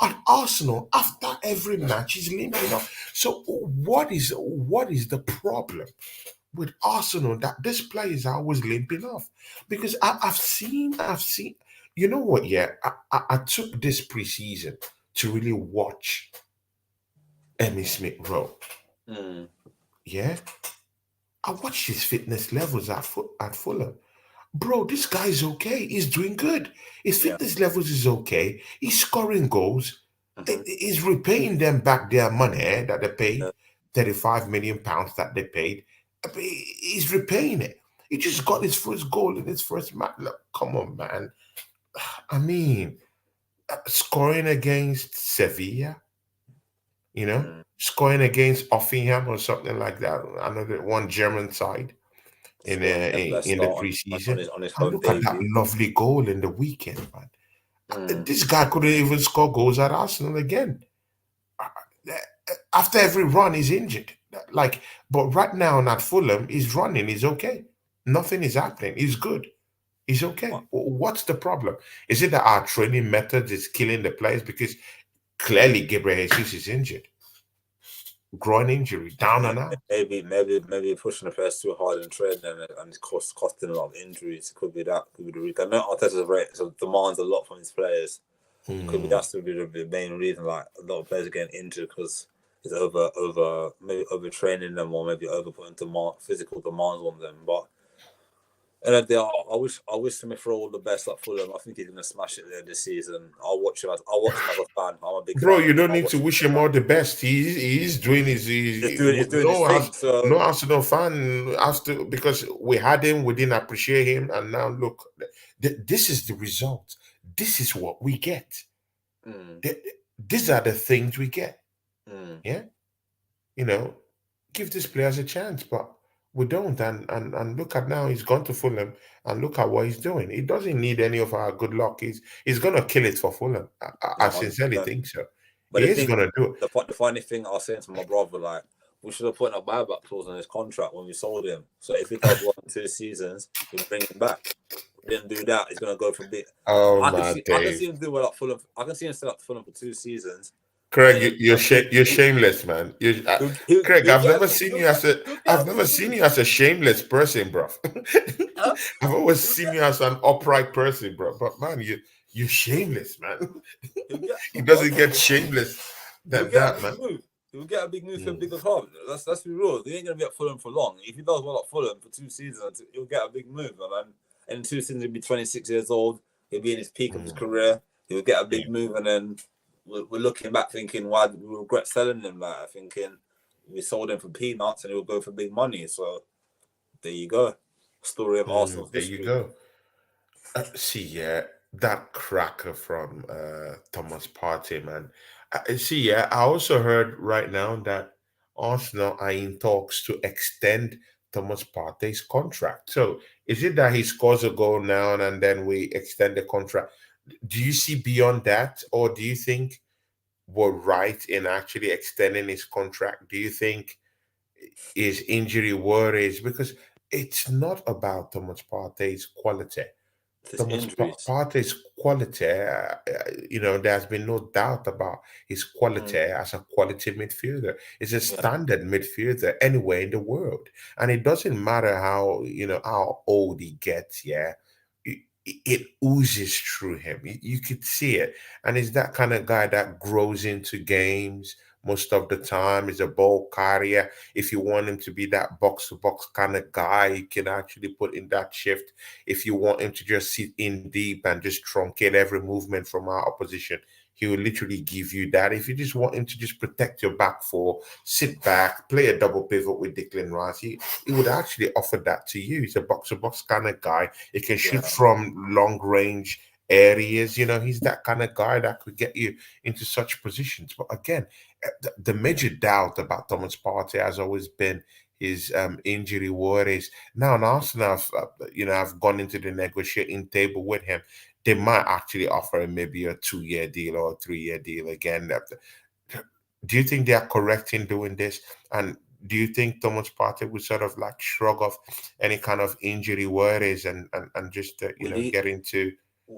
At Arsenal, after every match, he's limping off. So what is the problem with Arsenal that this player is always limping off? Because I've seen. You know what? Yeah, I took this preseason to really watch Emmy Smith Rowe. Yeah, I watched his fitness levels at Fulham. Bro, this guy's okay. He's doing good. His fitness levels is okay. He's scoring goals. He's repaying them back their money that they paid, £35 million that they paid. He's repaying it. He just got his first goal in his first match. Look, come on, man. I mean, scoring against Sevilla, scoring against Offenham or something like that, another one German side in the preseason. On his And home look at that debut. lovely goal in the weekend, man. This guy couldn't even score goals at Arsenal again. After every run, he's injured. But right now at Fulham, he's running. He's okay. Nothing is happening. He's good. He's okay. What's the problem? Is it that our training methods is killing the players? Because clearly Gabriel Jesus is injured. Groin injury, down and out. Maybe pushing the players too hard in training and it's costing a lot of injuries. It could be that. Could be the reason. I know Arteta demands a lot from his players. It could be that's the main reason. Like a lot of players are getting injured because he's maybe overtraining them or maybe over putting physical demands on them. But and I wish Smith Rowe all the best at Fulham. I think he's gonna smash it there this season. I'll watch him as a fan. I'm a big Bro, fan. you don't need to wish him all the best. He's doing his. He's doing his thing. So no Arsenal fan has to, because we had him, we didn't appreciate him, and now look, this is the result. This is what we get. These are the things we get. Yeah, give these players a chance, but we don't. And look at now, he's gone to Fulham, and look at what he's doing. He doesn't need any of our good luck. He's gonna kill it for Fulham. I sincerely think so. But He is gonna do it. The funny thing I was saying to my brother, like, we should have put a buyback clause on his contract when we sold him. So if he does 1 or 2 seasons, we bring him back. We didn't do that. He's gonna go for big. I can see him do well at Fulham. I can see him still at Fulham for 2 seasons. Craig, you're shameless, man. Craig, I've never seen you as a shameless person, bro. I've always seen you as an upright person, bro. But man, you're shameless, man. He doesn't get shameless than that, man. He'll get a big move for a bigger club. That's the rule. He ain't gonna be at Fulham for long. If he does well at Fulham for 2 seasons, he'll get a big move, man. And in 2 seasons, he'll be 26 years old. He'll be in his peak of his career. He'll get a big move, and then we're looking back thinking, why did we regret selling him? Like, thinking we sold him for peanuts and he'll go for big money. So there you go. Story of Arsenal. There you go. That cracker from Thomas Partey, man. I also heard right now that Arsenal are in talks to extend Thomas Partey's contract. So is it that he scores a goal now and then we extend the contract? Do you see beyond that, or do you think were right in actually extending his contract? Do you think his injury worries? Because it's not about Thomas Partey's quality. It's Thomas injuries. Partey's quality, there's been no doubt about his quality Mm, as a quality midfielder. He's a yeah, standard midfielder anywhere in the world, and it doesn't matter how old he gets. Yeah, it oozes through him. You could see it, and he's that kind of guy that grows into games. Most of the time, he's a ball carrier. If you want him to be that box to box kind of guy, you can actually put in that shift. If you want him to just sit in deep and just truncate every movement from our opposition, he will literally give you that. If you just want him to just protect your back four, sit back, play a double pivot with Declan Rice, he would actually offer that to you. He's a box to box kind of guy. He can shoot yeah. from long range areas. He's that kind of guy that could get you into such positions. But again, the major doubt about Thomas Partey has always been his injury worries. Now, Arsenal have gone into the negotiating table with him. They might actually offer him maybe a 2-year deal or a 3-year deal again. Do you think they are correct in doing this? And do you think Thomas Partey would sort of like shrug off any kind of injury worries and just We need get into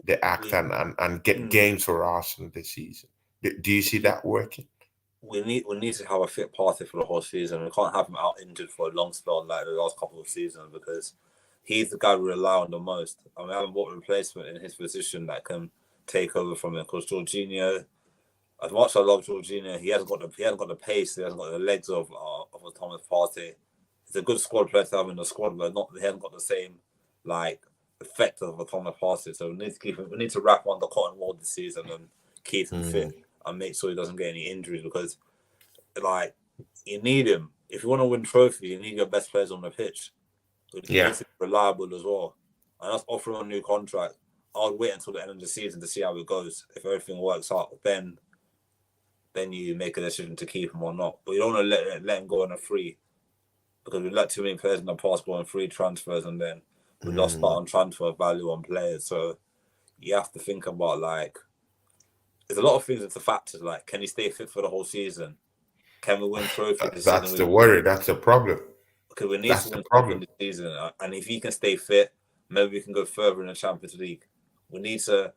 the act we and get mm, games for Arsenal this season? Do you see we that working? we need to have a fit party for the whole season. We can't have him out injured for a long spell like the last couple of seasons because he's the guy we rely on the most. I mean, I haven't bought a replacement in his position that can take over from him because Jorginho, as much as I love Jorginho, he hasn't got the pace, he hasn't got the legs of a Thomas Partey. He's a good squad player to have in the squad, but not he hasn't got the same like effect of a Thomas Partey. So we need to wrap on the cotton wool this season and keep him fit Mm, and make sure he doesn't get any injuries because like you need him. If you want to win trophy, you need your best players on the pitch. He yeah. needs to be reliable as well. And that's offering a new contract. I'll wait until the end of the season to see how it goes. If everything works out, then you make a decision to keep him or not. But you don't want to let him go on a free because we let too many players in the past go on free transfers and then we lost out Mm, on transfer value on players. So you have to think about like there's a lot of things into factors like can he stay fit for the whole season? Can we win trophy this season that's with the worry. That's the problem. because we need to That's the win something problem. this season. And if he can stay fit, maybe we can go further in the Champions League. We need to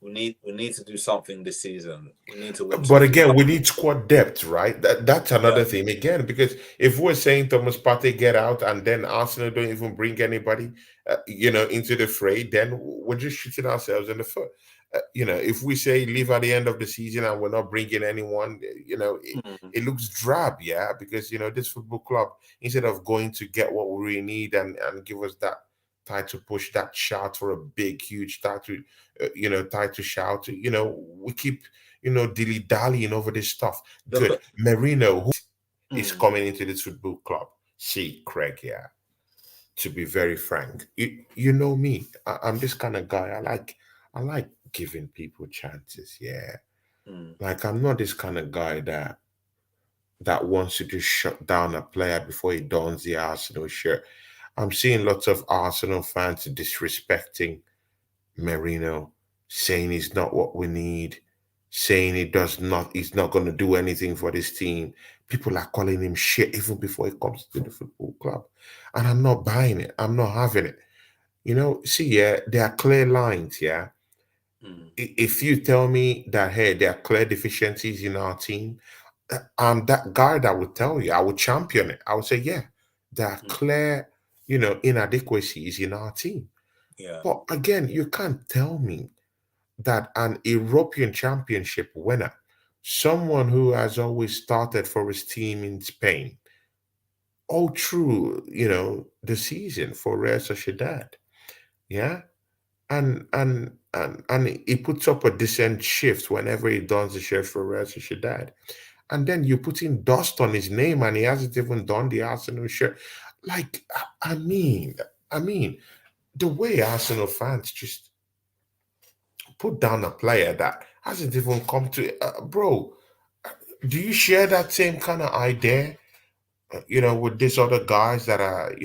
we need to do something this season. We need to win But something. again, we need squad depth, right? That's Yeah. another thing again. Because if we're saying Thomas Partey get out and then Arsenal don't even bring anybody, into the fray, then we're just shooting ourselves in the foot. If we say leave at the end of the season and we're not bringing anyone, Mm, it looks drab, yeah. Because this football club, instead of going to get what we really need and give us that title push, that shout for a big, huge title, title shout, we keep dilly dallying over this stuff. look Good. at Merino, who is mm, coming into this football club? See, Craig, yeah. To be very frank, you know me. I'm this kind of guy. I like giving people chances. Yeah, mm, like I'm not this kind of guy that wants to just shut down a player before he dons the Arsenal shirt. I'm seeing lots of Arsenal fans disrespecting Merino, saying he's not what we need, saying he's not going to do anything for this team. People are calling him shit even before he comes to the football club. And I'm not buying it. I'm not having it. See, yeah, there are clear lines, yeah. mm, If you tell me that, hey, there are clear deficiencies in our team, I'm that guy that would tell you, I would champion it. I would say, yeah, there are mm, clear, inadequacies in our team. yeah. But again, you can't tell me that an European Championship winner, someone who has always started for his team in Spain, all through, the season for Real Sociedad, yeah, and he puts up a decent shift whenever he does the shift for Real Sociedad, and then you put in dust on his name, and he hasn't even done the Arsenal shirt. Like, I mean, the way Arsenal fans just put down a player that hasn't even come to, bro. Do you share that same kind of idea, with these other guys that are,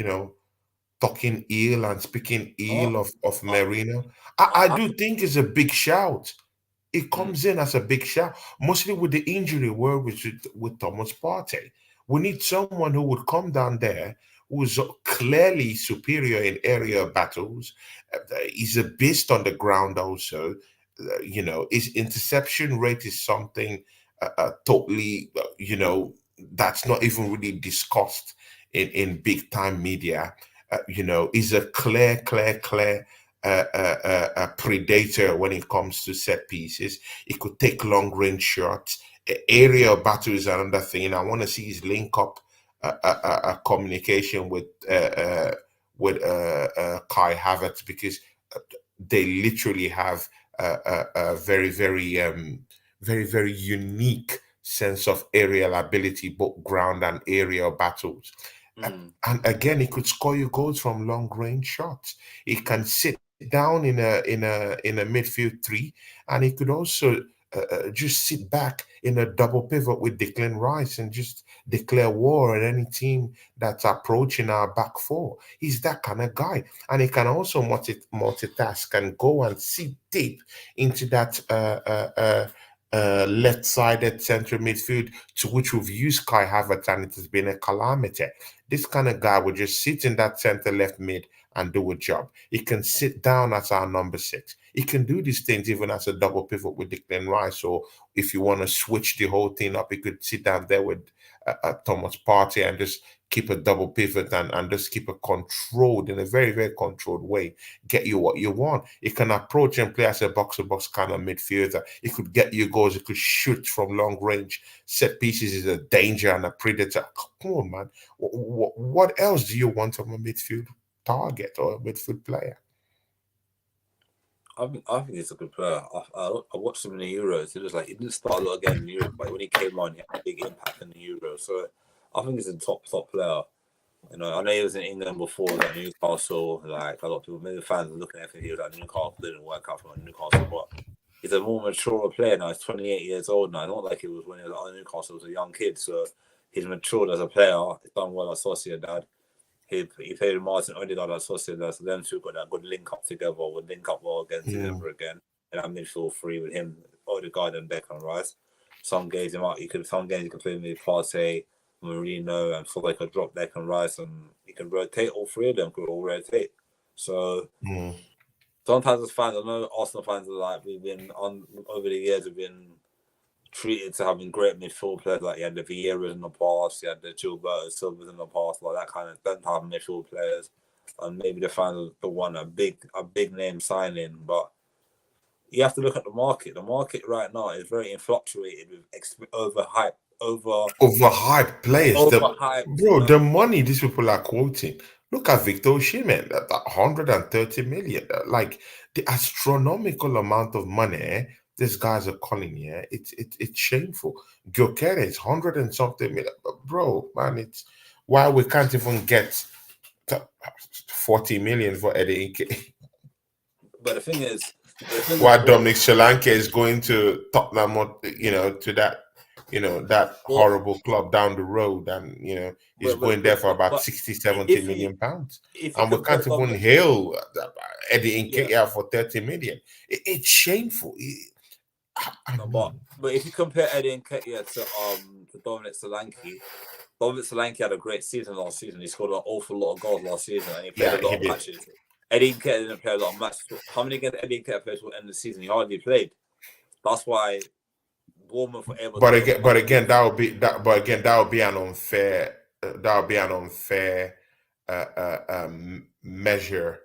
talking ill and speaking Oh, ill of I, Merino? I I, do think it's a big shout. It comes in as a big shout, mostly with the injury where with Thomas Partey. We need someone who would come down there who's clearly superior in area battles. He's a beast on the ground also. His interception rate is something totally, that's not even really discussed in big time media. He's a clear predator when it comes to set pieces. He could take long range shots. Aerial battle is another thing. I want to see his link up communication with Kai Havertz, because they literally have a very very unique sense of aerial ability, both ground and aerial battles. And again, he could score you goals from long range shots. He can sit down in a midfield three, and he could also just sit back in a double pivot with Declan Rice and just declare war on any team that's approaching our back four. He's that kind of guy, and he can also multitask and go and sit deep into that left-sided central midfield, to which we've used Kai Havertz, and it has been a calamity. This kind of guy would just sit in that center left mid and do a job. He can sit down as our number 6. He can do these things even as a double pivot with Declan Rice, or if you want to switch the whole thing up, he could sit down there with Thomas Partey and just keep a double pivot and just keep it controlled in a very, very controlled way, get you what you want. He can approach and play as a box-to-box kind of midfielder. He could get you goals. He could shoot from long range. Set pieces is a danger and a predator. Come on, man. What else do you want from a midfield target or a midfield player? I think he's a good player. I watched him in the Euros. He didn't start a lot again in the Euros, but when he came on, he had a big impact in the Euros. So I think he's a top player. I know he was in England before, like Newcastle. Like a lot of people, maybe fans are looking at him. He was at Newcastle, didn't work out for Newcastle, but he's a more mature player now. He's 28 years old now. It's not like he was when he was at Newcastle. He was a young kid, so he's matured as a player. He's done well at Sociedad. He played with Martin Odegaard at Sociedad, so them two got that good link up together. Would link up well against each other again. And that midfield three with him, Odegaard and Declan Rice. Some games you can play with Partey, Merino, and feel like a drop Declan Rice, and you can rotate all three of them. Could all rotate. So sometimes as fans, I know Arsenal fans are like, we've been on over the years. We've been treated to having great midfield players, like you had the Vieiras in the past, you had the Gilberto Silvas in the past, like that kind of type of midfield players, and maybe the fans want a big name signing, but you have to look at the market. The market right now is very fluctuated with overhyped players. The money these people are quoting. Look at Victor Osimhen, that 130 million, like the astronomical amount of money these guys are calling here. It's shameful. Gyökeres is 100 and something million, bro, man. It's why we can't even get 40 million for Eddie Nketiah. But the thing is, why Dominic Solanke is going to Tottenham, to that horrible club down the road, and he's going there for about 60-70 million pounds, and we can't even hail Eddie Nketiah for 30 million. It's shameful. But if you compare Eddie Nketiah to Dominic Solanke had a great season last season. He scored an awful lot of goals last season, and he played a lot of matches. Eddie Nketiah didn't play a lot of matches. How many games Eddie Nketiah played till the end of the season? He hardly played. That's why Bournemouth were able. But again, that would be an unfair. That would be an unfair measure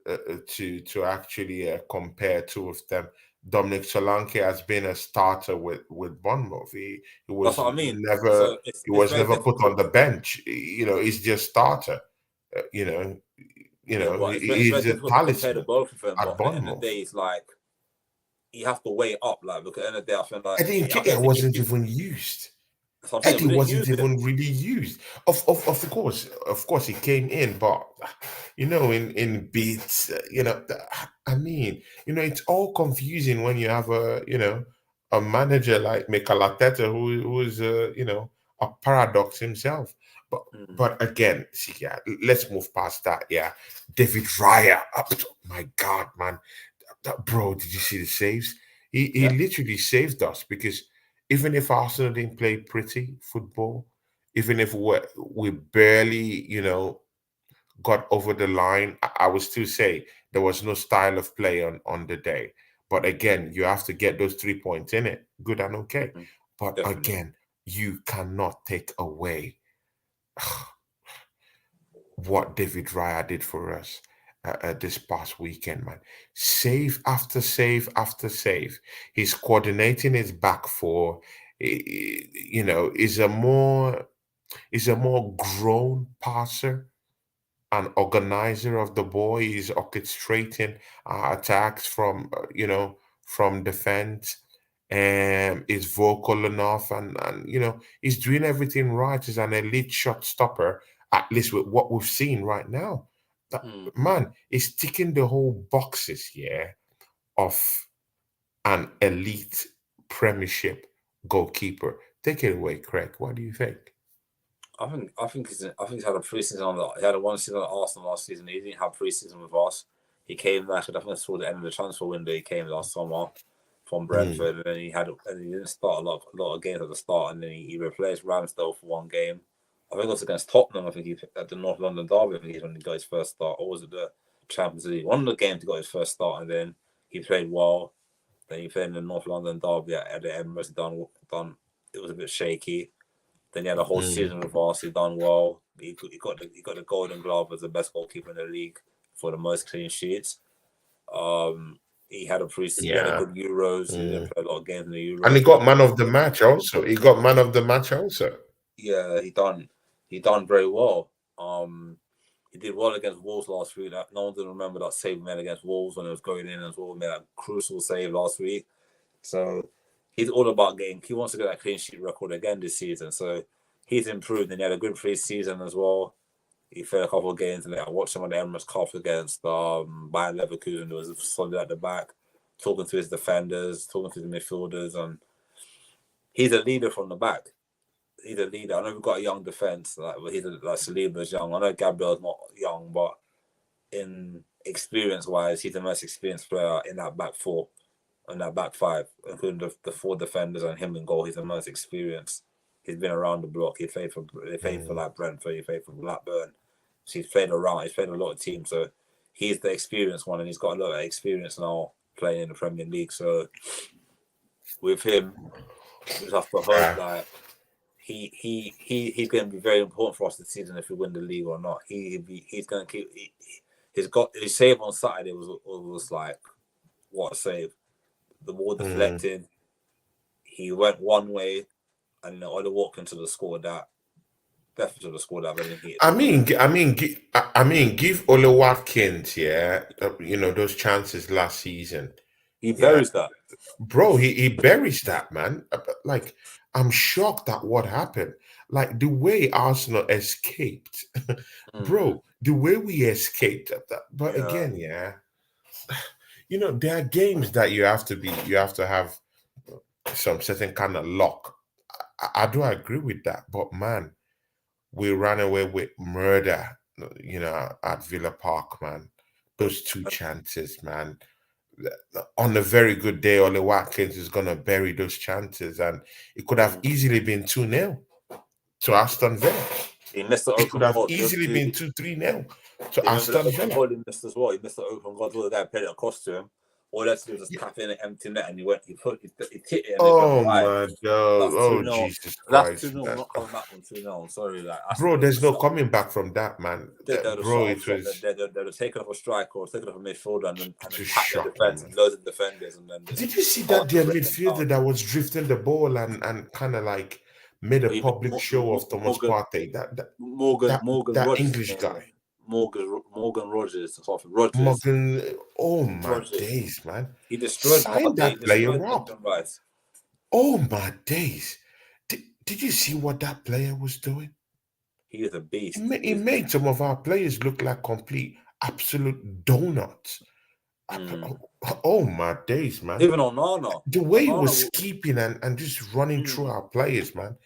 to actually compare two of them. Dominic Solanke has been a starter with Bournemouth. He was never put on the bench. He's just starter. He's a talisman at Bournemouth. At the end of the day, it's like you have to weigh up. Like, because at the end of the day, I feel like Eddie Nketiah wasn't even used. Eddie wasn't even really used. Of course, he came in, but in beats, I mean, it's all confusing when you have a manager like Mikel Arteta who's a paradox himself. But again, see, let's move past that. Yeah, David Raya, my God, man, bro, did you see the saves? He literally saved us because even if Arsenal didn't play pretty football, even if we barely, got over the line, I would still say there was no style of play on the day. But again, you have to get those 3 points in it. Good and okay. Mhm. But Definitely. again, you cannot take away what David Raya did for us this past weekend, man. Save after save after save. He's coordinating his back four. Is a more grown passer, an organizer of the boy. He's orchestrating attacks from defense, and is vocal enough, and he's doing everything right. He's an elite shot stopper, at least with what we've seen right now. That Mm. man is ticking the whole boxes here of an elite Premiership goalkeeper. Take it away, Craig. What do you think? I think he's had a preseason on that. He had a one season at Arsenal last season. He didn't have preseason with us. He came back. I think that's toward the end of the transfer window. He came last summer from Mm, Brentford, and then he didn't start a lot of games at the start, and then he replaced Ramsdale for one game. I think it was against Tottenham. I think he at the North London derby. I think he's when he got his first start, or was it the Champions League? One of the games he got his first start, and then he played well. Then he played in the North London derby at the Emirates. Done. It was a bit shaky. Then he had a whole mm, season with us. He done well. He got the Golden Glove as the best goalkeeper in the league for the most clean sheets. We had a yeah. good Euros. He didn't Mm. play a lot of games in the And he Euros, got man of the match also. He got man of the match also. yeah, he done very well. He did well against Wolves last week. No one didn't remember that save he made against Wolves when it was going in as well. He made a crucial save last week. So he's all about getting. He wants to get that clean sheet record again this season. So he's improved, and he had a good pre-season as well. He played a couple of games, and I watched him on the Emirates Cup against Bayern Leverkusen. He was solid at the back, talking to his defenders, talking to the midfielders, and he's a leader from the back. He's a leader. I know we've got a young defense, like Saliba's young. I know Gabriel's not young, but in experience wise, he's the most experienced player in that back four and that back five, including the four defenders and him in goal. He's the most experienced. He's been around the block. He played for Mm. like Brentford. He played for Blackburn. So he's played around. He's played a lot of teams. So he's the experienced one, and he's got a lot of experience now playing in the Premier League. So with him, we just have to hope Yeah. that he's going to be very important for us this season if we win the league or not. He's going to keep. He's got his save on Saturday was like what a save. The ball Mm. deflected. He went one way, and Ollie Watkins should have scored that. Definitely should have scored that, but then he hit I the post. mean, give Ole Watkins, yeah, those chances last season, He yeah, buries that. bro, he buries that, man. But, like, I'm shocked at what happened. Like the way Arsenal escaped, Mm, bro, the way we escaped at that. But yeah, again, yeah, there are games that you have to have some certain kind of luck. I do agree with that, but man, we ran away with murder, at Villa Park, man. Those two chances, man. On a very good day, Ole Watkins is gonna bury those chances, and it could have mm. easily been 2-0 to Aston Villa. He missed the It could open have goal. easily been 2-3-0 to Do you remember the Aston open Villa. goal he missed as well? He missed the open goal. The guy played it across to him. All he had to do was just tap in an empty net, and he hit it, and it went Oh wide. my God! That's Oh 2-0. Jesus That's Christ, 2-0. We're man! not coming back from 2-0. I'm sorry, like Aston Bro, Villa there's no coming back from that, man. they'd have Bro, shot off it shot. was They'd have taken off a striker or taken off a midfielder and then just packed their shocking, defense man. and loads of defenders and then just Did you see that hard to their break them down. midfielder that was drifting the ball and kind of like made a Even public show of Thomas Morgan, Partey? That that Morgan, that Morgan that Rogers, English guy, Morgan Rogers, or something. Rogers, Morgan. Oh my Rogers. days, man! He destroyed Sign Partey. He that player destroyed up. Declan Rice. Oh my days! Did you see what that player was doing? He is a He beast. made, he made some of our players look like complete, absolute donuts. Mm. Oh my days, man! Even Onana, The way he Onana, was keeping and just running through mm. our players, man.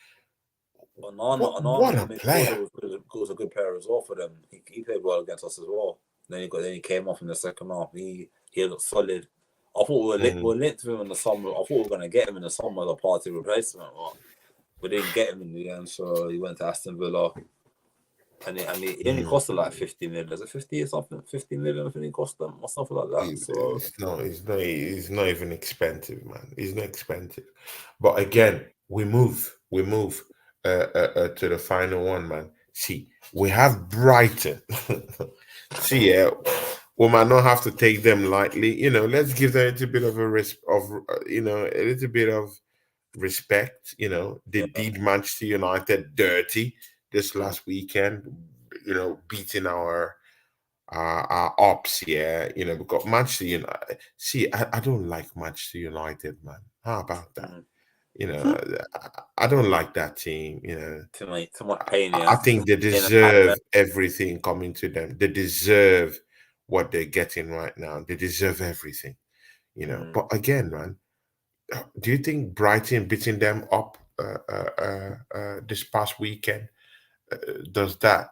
Onana, What the a midfielder player! was a good player as well for them. He played well against us as well. Then he came off in the second half. He looked solid. I thought we were linked to him in the summer. I thought we were going to get him in the summer as a party replacement, but we didn't get him in the end. So he went to Aston Villa, and he only costed like 50 million. Is it 50 or something? 50 million, I think he cost them or something like that. So It's not even expensive, man. It's not expensive. But again, we move to the final one, man. See, we have Brighton. See, yeah, we might not have to take them lightly. You know, let's give them a little bit of a a little bit of respect. You know, they yeah, did Manchester United dirty this last weekend. You know, beating our ops, yeah. You know, because Manchester United. See, I don't like Manchester United, man. How about that? You know, I don't like that team. You know, too much pain. I Yeah, think they pain and deserve everything coming to them. They deserve what they're getting right now. They deserve everything, you know. But again, man, do you think Brighton beating them up this past weekend uh, does that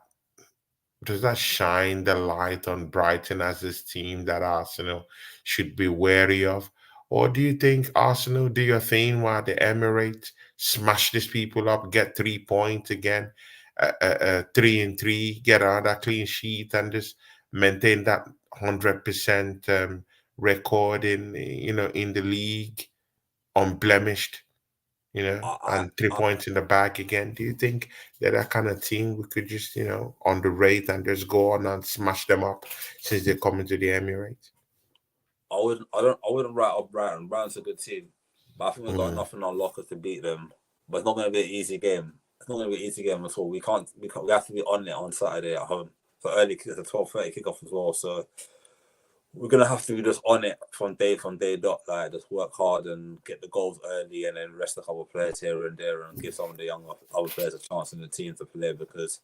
does that shine the light on Brighton as this team that Arsenal should be wary of? Or do you think Arsenal do your thing while the Emirates smash these people up, get 3 points again, 3-3, get another clean sheet, and just maintain that 100% record in the league, unblemished? I, And three I, points in the bag again. Do you think they're that kind of team we could just, underrate and just go on and smash them up since they're coming to the Emirates? I wouldn't write off Brighton. Brighton's a good team, but I think we've got Mm, enough in our locker to beat them. But it's not going to be an easy game. It's not going to be an easy game at all. We can't. We have to be on it on Saturday at home. So early, it's a 12:30 kickoff as well. So we're gonna have to be just on it from day dot. Like just work hard and get the goals early, and then rest a couple of players here and there, and give some of the younger other players a chance in the team to play because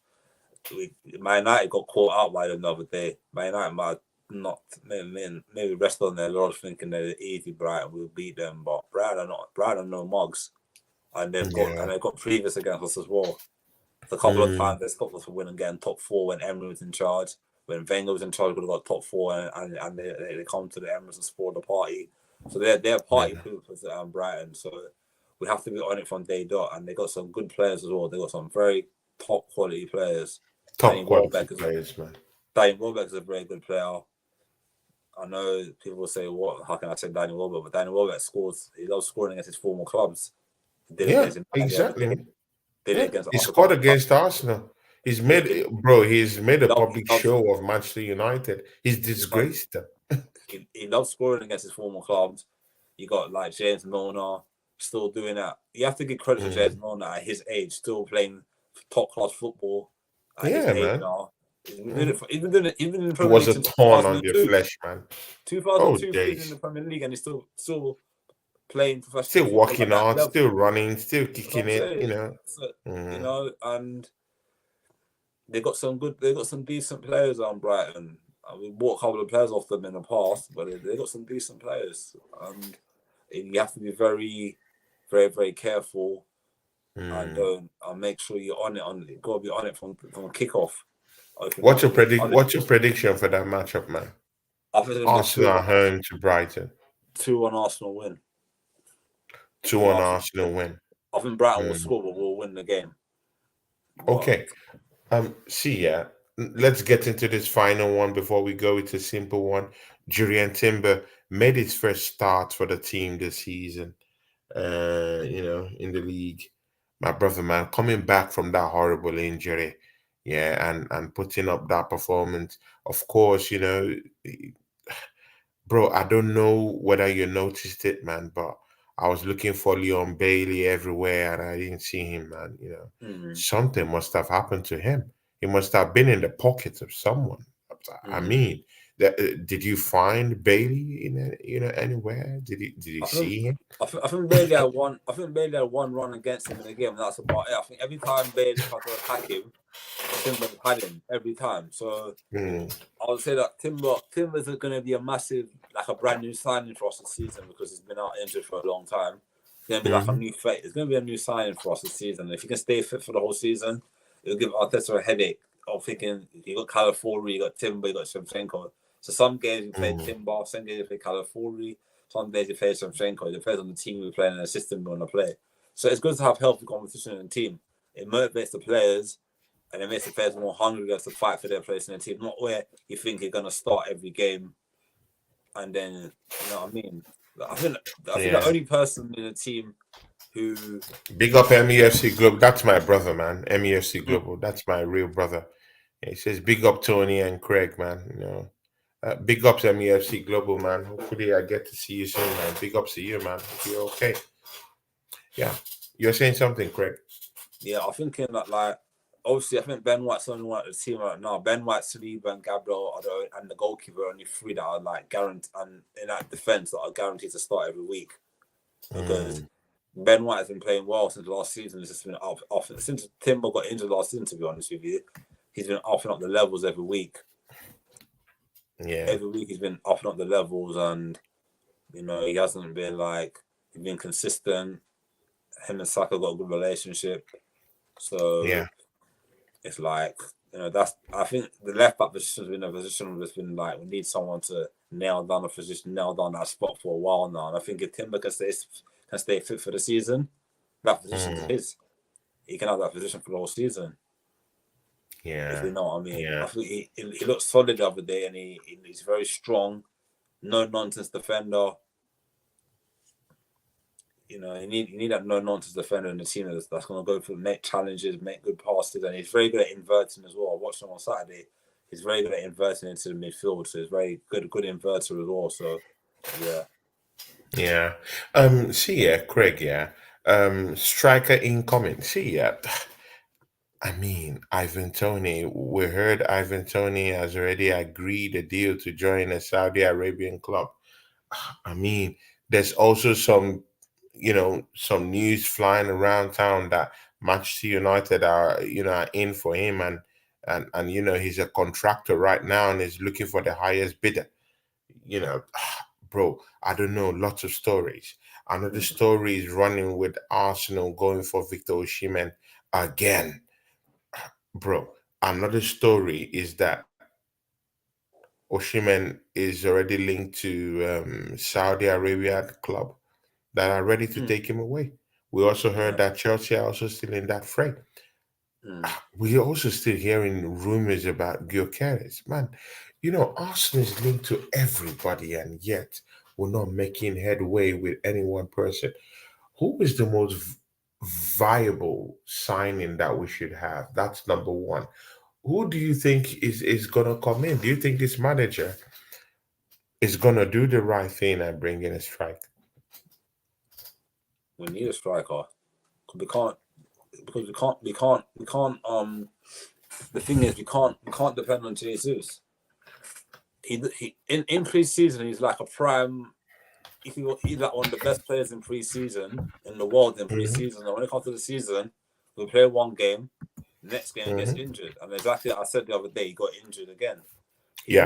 Man United got caught out by them the other day. Man United might not maybe rest on their laurels thinking they're easy. Brighton will beat them, but Brighton are not. Brighton are no mugs, and yeah. they've got previous against us as well. A couple of Mm, times they stopped us from winning getting top four when Emery was in charge. When Wenger was in charge, we would have got top four, and they come to the Emirates and spoil the party. So they're party yeah. poopers at Brighton. So we have to be on it from day dot. And they got some good players as well. They got some very top quality players. Top quality players, man. Danny Welbeck is a very good player. I know people will say, "What? How can I say Danny Welbeck?" But Danny Welbeck scores. He loves scoring against his former clubs. He did it Yeah, against United the other exactly, day. man. Did it Yeah, against he us a scored couple of times. against Arsenal. Yeah, did He's made a he public loves show of Manchester United. He's he loves disgraced them. he loves scoring against his former clubs. You got like James Milner still doing that. You have to give credit to James Mm. Milner at his age, still playing top class football at his Yeah, age man. now. He's been doing it. Mm. He's been doing it even in the It Premier was League a since thorn on their 2002. flesh, man. 2002 Oh, he's been in days. the Premier League and he's still playing professional Still football at walking that out, level. still running, still You know what kicking I'm it, saying? So, Mm. and they got some decent players on Brighton. We bought a couple of players off them in the past, but they got some decent players, and you have to be very, very, very careful and Mm. make sure you're on it. Got to be on it from kickoff. If you're What's not, your if you're What's your prediction for that matchup, man? I think it's gonna be Arsenal at home to Brighton. 2-1 Arsenal win. 2-1 Arsenal win. I think Brighton will Mm. score, but we'll win the game. But Okay. See, yeah. Let's get into this final one before we go. It's a simple one. Julian Timber made his first start for the team this season. In the league. My brother, man, coming back from that horrible injury, yeah, and putting up that performance. Of course, bro, I don't know whether you noticed it, man, but I was looking for Leon Bailey everywhere and I didn't see him, man. mm, Something must have happened to him. He must have been in the pocket of someone. I mm. mean, did you find Bailey anywhere? Did you I think see him? I think Bailey had one. I think Bailey had one run against him in the game. And that's about it. I think every time Bailey tried to attack him, Timber had him every time. So Mm, I would say that Timber's going to be a massive, like a brand new signing for us this season because he's been out injured for a long time. It's going to be like a mhm, new face. It's going to be a new signing for us this season. If he can stay fit for the whole season, it'll give Arteta a headache of thinking you got Calafiori, you got Timber, you got Shevchenko. So some games you play mm, Timber, some games you play Calafiori. Some days he plays Shevchenko. It depends on the team we're playing and the system we want to play. So it's good to have healthy competition in the team. It motivates the players and it makes the players more hungry to fight for their place in the team. Not where you think you're gonna start every game and then you know what I mean. I think the only person in the team who Big up MEFC Global. That's my brother, man. MEFC Global. That's my real brother. He says big up Tony and Craig, man. You know, big ups MEFC Global, man. Hopefully I get to see you soon, man. Big ups to you, man. Hope you're okay. Yeah, you're saying something, Craig. Yeah, I'm thinking that like obviously I think Ben White's the only one at the team right now. Ben White, Saliba, and Gabriel are and the goalkeeper are only three that are like guaranteed and in that defense that are guaranteed to start every week because. Ben White has been playing well since last season. It's just been up since Timber got injured last season. To be honest with you, he's been upping up the levels every week. Yeah, every week he's been upping up the levels, and you know he hasn't been like he's been consistent. Him and Saka got a good relationship, so yeah, it's like you know that's I think the left back position has been a position that's been like we need someone to nail down a position, nail down that spot for a while now, and I think if Timber can stay fit for the season, that position is his. He can have that position for the whole season. yeah. If you know what I mean. Yeah. I think he looked solid the other day, and he's very strong, no nonsense defender. You know, you need that no nonsense defender in the team that's going to go for make challenges, make good passes, and he's very good at inverting as well. I watched him on Saturday. He's very good at inverting into the midfield, so he's very good inverter as well. So, yeah. Yeah. See, yeah, Craig, yeah. Striker incoming. See, yeah. I mean, Ivan Tony, we heard Ivan Tony has already agreed a deal to join a Saudi Arabian club. I mean, there's also some, some news flying around town that Manchester United are in for him and he's a contractor right now and is looking for the highest bidder. You know, bro, I don't know, lots of stories. Another story is running with Arsenal going for Victor Osimhen again. Bro, another story is that Osimhen is already linked to Saudi Arabia club that are ready to take him away. We also heard that Chelsea are also still in that fray. We're also still hearing rumors about Gyökeres. Man, Arsenal is linked to everybody, and yet we're not making headway with any one person. Who is the most viable signing that we should have? That's number one. Who do you think is gonna come in? Do you think this manager is gonna do the right thing and bring in a striker? We need a striker. We can't. The thing is, we can't depend on Jesus. He in pre-season he's like a prime. He's like one of the best players in pre-season in the world in pre-season. And when it comes to the season, we play one game, next game he gets injured, and exactly like I said the other day, he got injured again. He's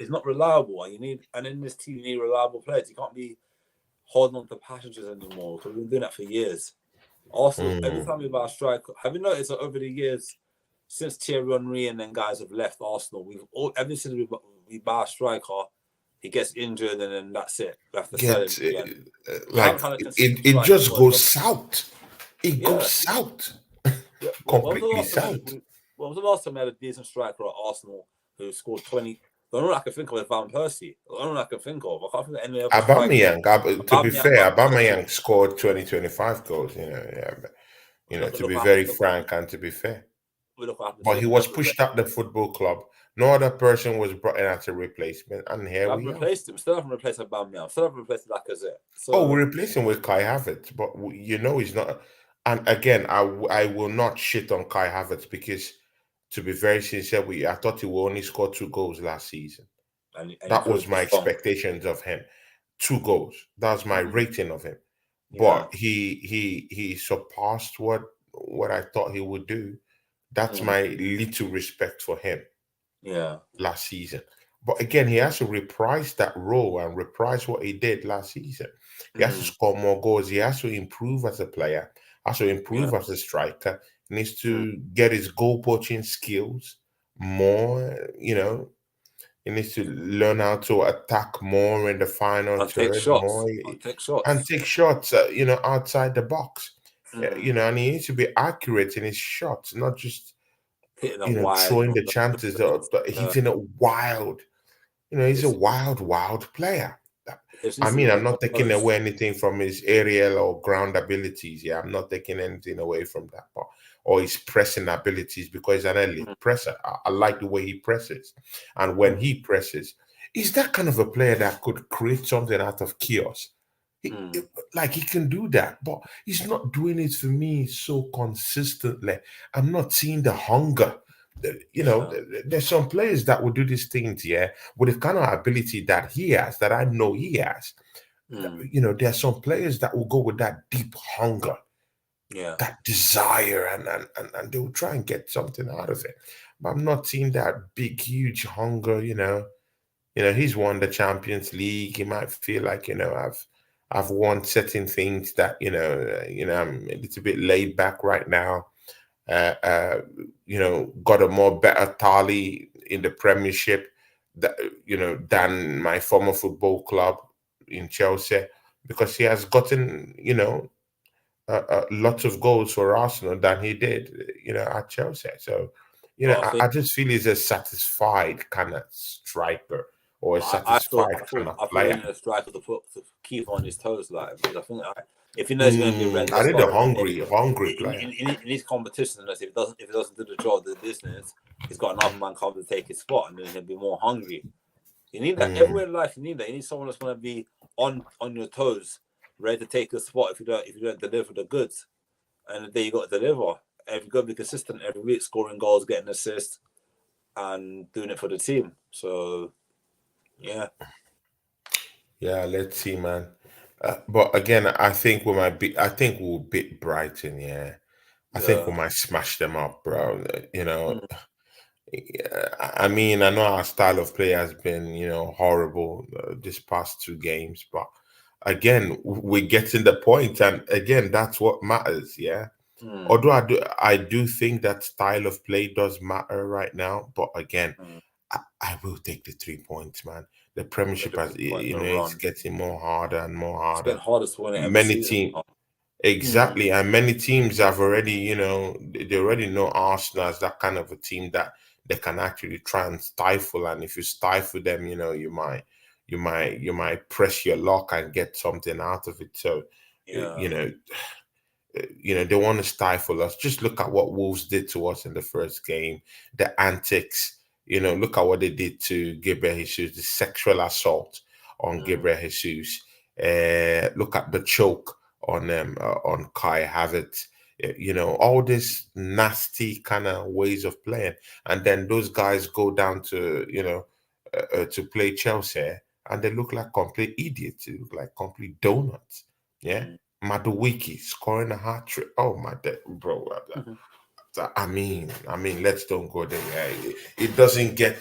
not reliable, and in this team you need reliable players. You can't be holding on to passengers anymore because we've been doing that for years. Also, every time we buy a striker, have you noticed that over the years, since Thierry Henry and then guys have left Arsenal, ever since we buy a striker, he gets injured and then that's it. We have to sell him again. It just goes south. It goes south. Completely south. When was the last time we had a decent striker at Arsenal who scored 20? The only one I can think of is Van Persie. The only one I can think of. I can't think of any other Aubameyang. To be fair, Aubameyang scored 25 goals. To be very frank and to be fair. But he was pushed out the football club. No other person was brought in as a replacement, and here we replaced him. Still haven't replaced Aubameyang. Still haven't replaced Lacazette. So, we replaced him with Kai Havertz, but he's not. And again, I will not shit on Kai Havertz because, to be very sincere with you, I thought he would only score 2 goals last season. And that was my expectations of him. 2 goals. That was my rating of him. But he surpassed what I thought he would do. That's my little respect for him. Yeah. Last season. But again, he has to reprise that role and reprise what he did last season. He has to score more goals. He has to improve as a player, has to improve as a striker. He needs to get his goal poaching skills more, He needs to learn how to attack more in the final And take third, more shots. And take and shots. take shots, outside the box. And he needs to be accurate in his shots, not just Hitting a wide. throwing the chances. But he's in a wild, he's a It's, wild player. it I needs to mean, be I'm on not your taking toes. away anything from his aerial or ground abilities. Yeah, I'm not taking anything away from that, or his pressing abilities, because he's an elite presser. I like the way he presses, and when he presses, he's that kind of a player that could create something out of chaos. Like he can do that, but he's not doing it for me so consistently. I'm not seeing the hunger. Yeah. There's some players that will do these things, yeah, with the kind of ability that he has, that I know he has. There's some players that will go with that deep hunger, Yeah. that desire, and they will try and get something out of it. But I'm not seeing that big, huge hunger. He's won the Champions League. He might feel like, I've won certain things that, I'm a little bit laid back right now. Uh, uh, got a more better tally in the Premiership, that, than my former football club in Chelsea, because he has gotten, lots of goals for Arsenal than he did, at Chelsea. So, But I I think just feel he's a satisfied kind of striker, or a satisfied kind of I feel we player. need a striker to keep on his toes, like, because I think if he knows he's going to be a regular I need a starter hungry player. in his competition, unless if he doesn't do the job, the business, he's got another man come to take his spot, and then he'll be more hungry. You need that everywhere in life. You need that. You need someone that's going to be on your toes, ready to take your spot if you don't deliver the goods, and then you got to deliver. If you got to be consistent every week, scoring goals, getting assists, and doing it for the team. So yeah. Yeah, let's see, man. But again, I think we'll beat Brighton. Yeah, I think we Yeah. might smash them up, bro. Yeah, I mean, I know our style of play has been, horrible, this past two games, but again, we're getting the point, and again, that's what matters. Yeah. Mm, Although I do think that style of play does matter right now, but again, mm. I will take the 3 points, man. The Yeah, Premiership the has, point in the it's run. getting more harder and more It's getting harder. harder to win it every Many season. team, Mm, exactly, and many teams have already, they already know Arsenal as that kind of a team that they can actually try and stifle. And if you stifle them, you might press your luck and get something out of it. So, yeah. they want to stifle us. Just look at what Wolves did to us in the first game, the antics. Look at what they did to Gabriel Jesus, the sexual assault on Mm, Gabriel Jesus. Look at the choke on Kai Havertz. All this nasty kind of ways of playing, and then those guys go down to play Chelsea, and they look like complete idiots. They look like complete donuts. Yeah. mm, Maduwiki scoring a hat trick. Oh my god, bro! mhm. I mean, let's don't go there. Yeah. It doesn't get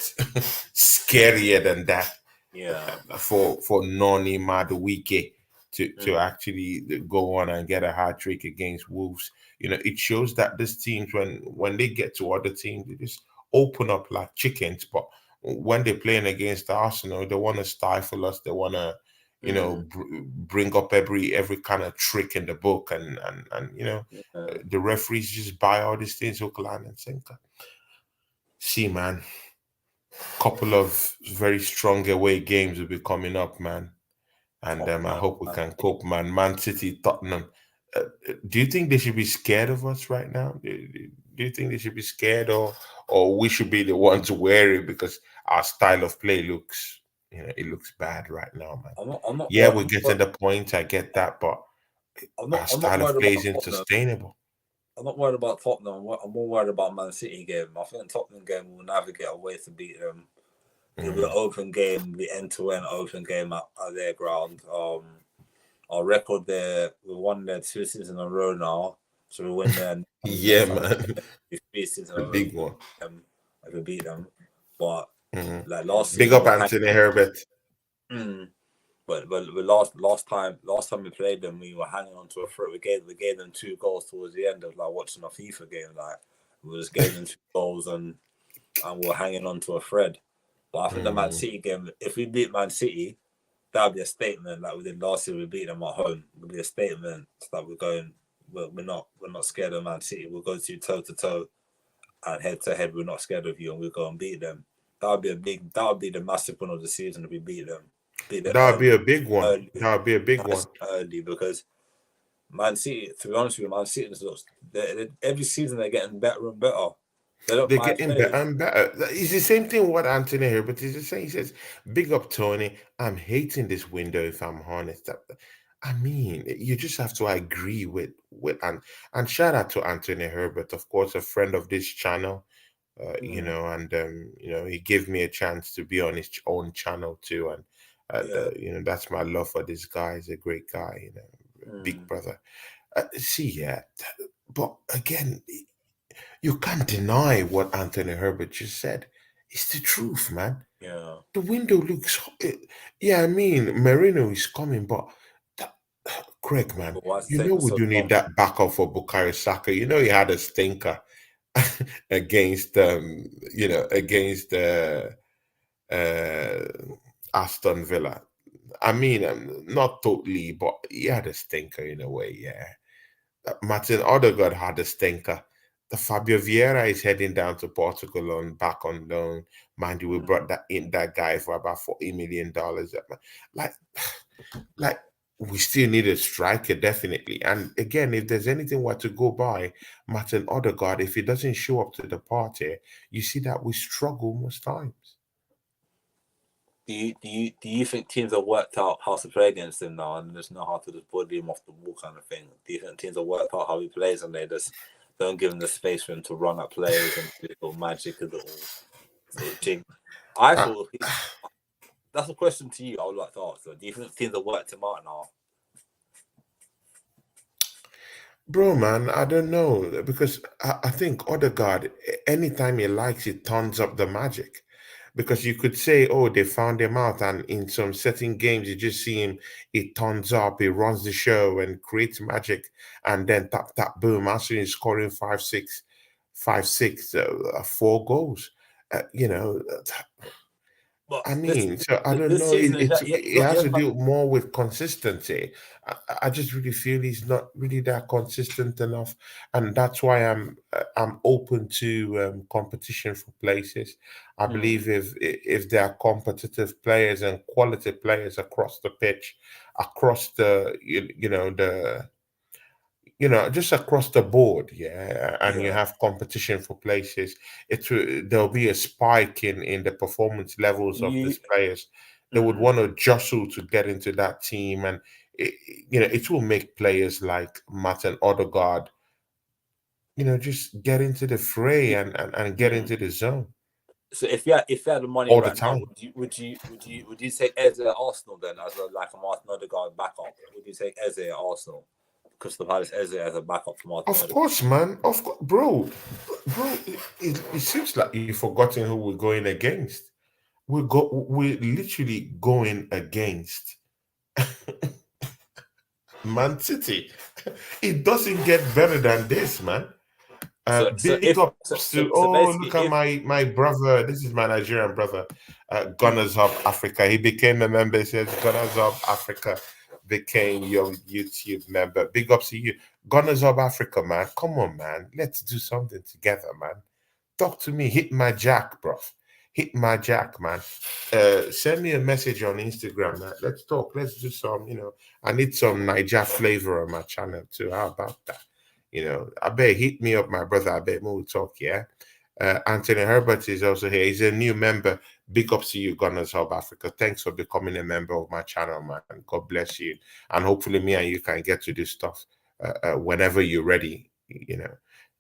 scarier than that Yeah. for Noni Maduwiki to Mm, actually go on and get a hat trick against Wolves. It shows that these teams, when they get to other teams, they just open up like chickens. But when they're playing against Arsenal, they want to stifle us. They want to, mm, bring up every kind of trick in the book, and yeah. the referees just buy all these things hook, line, and sinker. See, man, couple of very strong away games will be coming up, man, and I Tottenham, hope we Man can City. cope, man. Man City, Tottenham. Do you think they should be scared of us right now? Do you think they should be scared, or we should be the ones wary because our style of play looks, it looks bad right now, man? Yeah, we're getting the point. I get that, but our I'm not style of worried play is about Tottenham. unsustainable. I'm not worried about Tottenham. I'm more worried about Man City game. I think Tottenham game will navigate a way to beat them. It'll be an Mm. open game, the end-to-end open game at their ground. Our record there, we won there 2 seasons in a row now. So we win there Yeah, next time man, we 3 seasons in the a row big one. if we beat them. But Mhm. like last Big season, up we were hanging Anthony on. Herbert. Mm, but last time we played them, we were hanging on to a threat. We gave them 2 goals towards the end of like watching a FIFA game. Like we just gave them 2 goals and we were hanging on to a thread. But I think the Man City game, if we beat Man City, that would be a statement like we did last year. We beat them at home. It would be a statement that we're not scared of Man City. We'll go to you toe to toe and head to head. We're not scared of you, and we'll go and beat them. That would be the massive one of the season if we beat them. That would be a big one. Early, That would be a big one. Early, because Man City, to be honest with you, Man City every season they're getting better and better. They're getting better and better. It's the same thing with Anthony here, but he's the same. He says, "Big up, Tony. I'm hating this window. If I'm honest, I mean, you just have to agree with and shout out to Anthony Herbert, of course, a friend of this channel. You know, and you know, he gave me a chance to be on his own channel too, and you know, that's my love for this guy. He's a great guy, you know, big brother. But again, you can't deny what Anthony Herbert just said. It's the truth, man. Yeah. The window looks, I mean, Merino is coming, but Craig, man, you know, we do need that backup for Bukayo Saka. You know, he had a stinker against, you know, against Aston Villa. I mean, not totally, but he had a stinker in a way, yeah. Martin Odegaard had a stinker. The Fabio Vieira is heading down to Portugal back on loan. Mind you, we brought that guy for about $40 million. Like we still need a striker, definitely. And again, if there's anything what to go by, Martin Odegaard, if he doesn't show up to the party, you see that we struggle most times. Do you think teams have worked out how to play against him now, and just know how to just bully him off the ball kind of thing? Do you think teams have worked out how he plays, and they just don't give him the space for him to run at players and do little magic, a little sort of thing? I thought that's a question to you. I would like to ask. So, do you think teams have worked him out now? Bro, man, I don't know, because I think Odegaard, anytime he likes, it turns up the magic. Because you could say, oh, they found him out, and in some certain games, you just see him, it turns up, he runs the show and creates magic, and then tap, tap, boom, actually he's scoring 5-6, 4 goals. You know, I mean, so I don't know. It has to do more with consistency. I just really feel he's not really that consistent enough, and that's why I'm open to competition for places. I believe if there are competitive players and quality players across the pitch, across the just across the board, and you have competition for places, there'll be a spike in the performance levels of these players. They would want to jostle to get into that team, and it will make players like Martin Odegaard, just get into the fray and get into the zone. So if you had the money all right the time, now, would you take Eze at Arsenal then as like a Martin Odegaard backup? Would you take Eze at Arsenal? Crystal Palace Eze as a backup for Martin Odegaard? Of course, man. Of course, bro. It seems like you've forgotten who we're going against. We're literally going against Man City. It doesn't get better than this, man. Look at my brother. This is my Nigerian brother, Gunners Hub Africa. He became a member. He says Gunners Hub Africa became your YouTube member. Big ups to you, Gunners Hub Africa, man. Come on, man. Let's do something together, man. Talk to me. Hit my jack, bro. Hit my jack, man. Send me a message on Instagram, man. Let's talk. Let's do some. I need some Niger flavor on my channel too. How about that? I bet hit me up, my brother. I bet we'll talk, yeah. Anthony Herbert is also here. He's a new member. Big ups to you, Gunners Hub Africa. Thanks for becoming a member of my channel, man. God bless you. And hopefully me and you can get to this stuff whenever you're ready,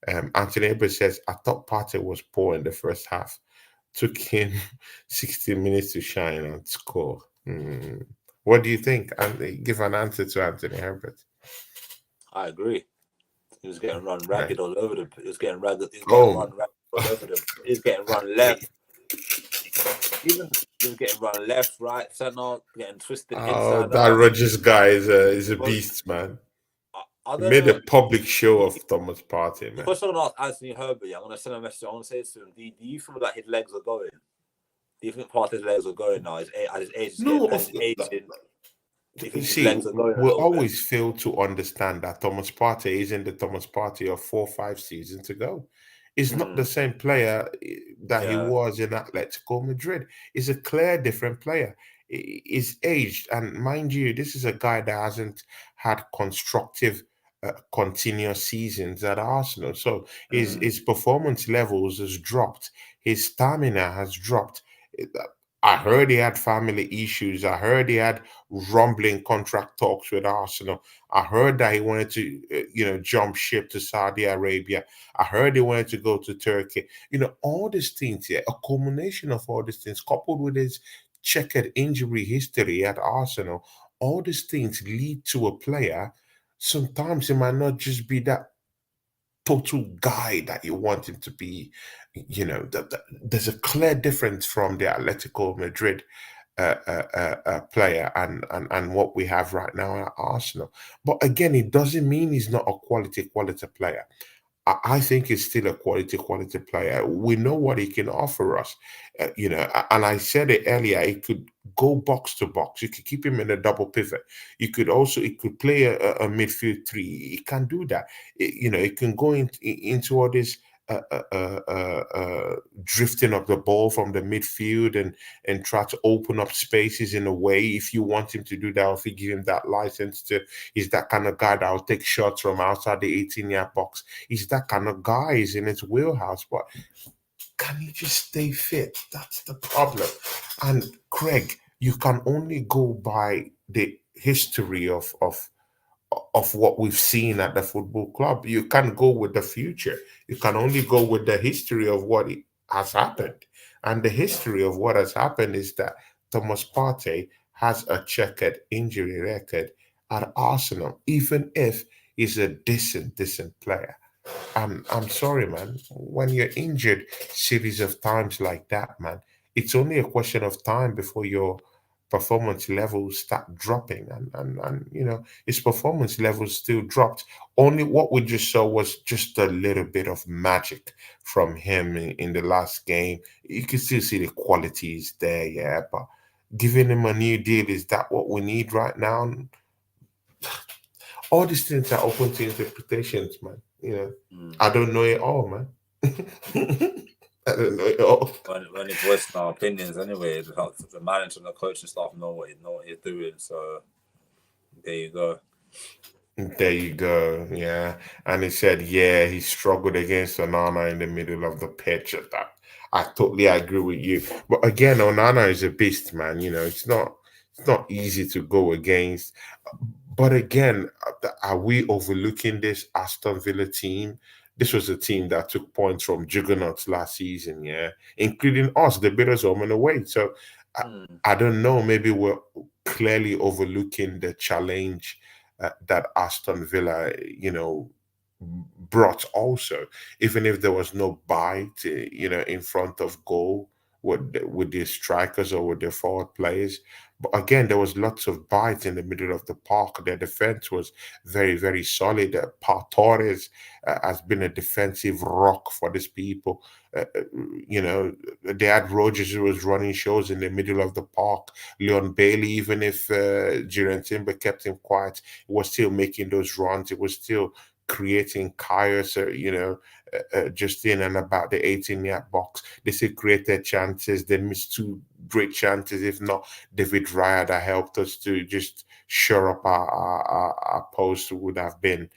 Anthony Herbert says, I thought Partey was poor in the first half. Took him 60 minutes to shine and score. What do you think? And give an answer to Anthony Herbert. I agree. He was getting run ragged all over the. He was getting ragged. He was getting run ragged all over the. He was getting run left. Even he was getting run left, right, center, getting twisted inside. That Rodgers guy is a beast, man. He made a public show of Thomas Partey, man. The question I'm gonna ask Anthony Herbert, I'm gonna send a message. I'm gonna say to him, do you feel like his legs are going? Do you think Partey's legs are going now? As his age is No, getting, as his age in, do you think his see, legs are going a we little bit? always fail to understand that Thomas Partey isn't the Thomas Partey of 4 or 5 seasons ago. He's not the same player that he Yeah. was in Atletico Madrid. He's a clear different player. He's aged, and mind you, this is a guy that hasn't had constructive, continuous seasons at Arsenal. So his performance levels has dropped. His stamina has dropped. I heard he had family issues. I heard he had rumbling contract talks with Arsenal. I heard that he wanted to, jump ship to Saudi Arabia. I heard he wanted to go to Turkey. All these things here, a culmination of all these things, coupled with his checkered injury history at Arsenal, all these things lead to a player. Sometimes it might not just be that total guy that you want him to be. There's a clear difference from the Atletico Madrid player and what we have right now at Arsenal. But again, it doesn't mean he's not a quality player. I think he's still a quality player. We know what he can offer us, and I said it earlier. He could go box to box. You could keep him in a double pivot. He could play a midfield three. He can do that. He can go into all this drifting of the ball from the midfield and try to open up spaces in a way. If you want him to do that, or if you give him that license to, he's that kind of guy that will take shots from outside the 18-yard box. He's that kind of guy. He's in his wheelhouse, but can he just stay fit? That's the problem. And Craig, you can only go by the history of what we've seen at the football club. You can't go with the future. You can only go with the history of what has happened. And the history of what has happened is that Thomas Partey has a checkered injury record at Arsenal, even if he's a decent player. I'm sorry, man. When you're injured series of times like that, man, it's only a question of time before your performance levels start dropping. And his performance levels still dropped. Only what we just saw was just a little bit of magic from him in the last game. You can still see the qualities there, yeah, but giving him a new deal, is that what we need right now? All these things are open to interpretations, man. I don't know it all, man. I don't know it all. When he voiced our opinions anyway, the manager and the coaching staff know what he's doing. So there you go. There you go. Yeah. And he said, yeah, he struggled against Onana in the middle of the pitch. I totally agree with you. But again, Onana is a beast, man. It's not easy to go against. But again, are we overlooking this Aston Villa team? This was a team that took points from juggernauts last season, yeah, including us. They beat us home and away. So I don't know. Maybe we're clearly overlooking the challenge that Aston Villa, brought also, even if there was no bite, in front of goal with the strikers or with the forward players. But again, there was lots of bite in the middle of the park. Their defense was very, very solid. Pau Torres has been a defensive rock for these people. They had Rogers who was running shows in the middle of the park. Leon Bailey, even if Jiren Timber kept him quiet, he was still making those runs. It was still creating chaos, just in and about the 18-yard box. They still created chances. They missed two great chances. If not, David Raya that helped us to just shore up our post would have been,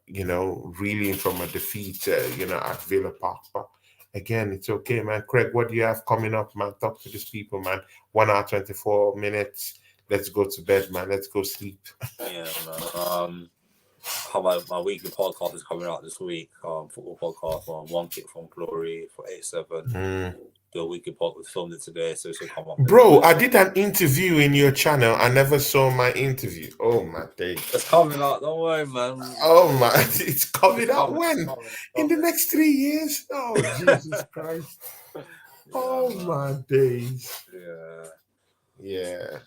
reeling from a defeat, at Villa Park. But again, it's okay, man. Craig, what do you have coming up, man? Talk to these people, man. 1 hour, 24 minutes. Let's go to bed, man. Let's go sleep. Yeah, man. How my weekly podcast is coming out this week. Football podcast on One Kick from Glory for 8-7. Do a weekly podcast. We filmed it today, so it should come up. Bro, I did an interview in your channel. I never saw my interview. Oh my day. It's coming out. Don't worry, man. Oh my, it's coming out when? In the next 3 years? Oh Jesus Christ. Oh my days. Yeah.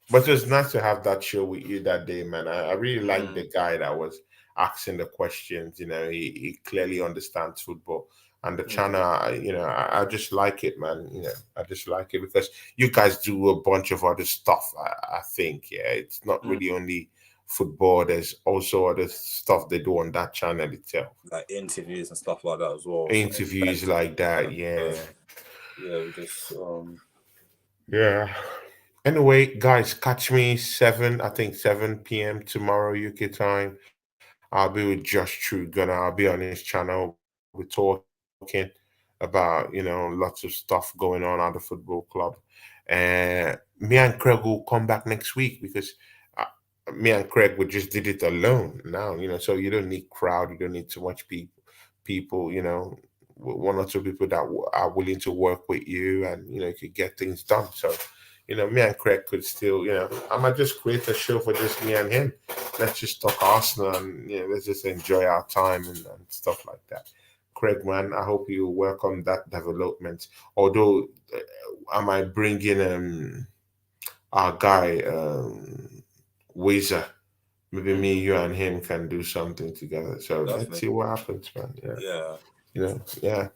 But it was nice to have that show with you that day, man. I really liked the guy that was asking the questions. He clearly understands football. And the Mm. channel, I just like it, man. I just like it because you guys do a bunch of other stuff. I think, yeah, it's not Mm. really only football. There's also other stuff they do on that channel itself. Like interviews and stuff like that as well. Interviews like that, yeah. Yeah, we just Yeah. Anyway, guys, catch me I think 7 p.m. tomorrow UK time. I'll be with Just True Gunner. I'll be on his channel. We're talking about, lots of stuff going on at the football club. And me and Craig will come back next week because uh, me and Craig, we just did it alone now, so you don't need crowd, you don't need too much people, one or two people that are willing to work with you, and you could get things done. So me and Craig could still, I might just create a show for just me and him. Let's just talk Arsenal, and let's just enjoy our time and stuff like that. Craig, man, I hope you welcome that development. Although I might bring in our guy, Weezer. Maybe me, you, and him can do something together. So let's definitely. see what happens, man. Yeah, Yeah. yeah.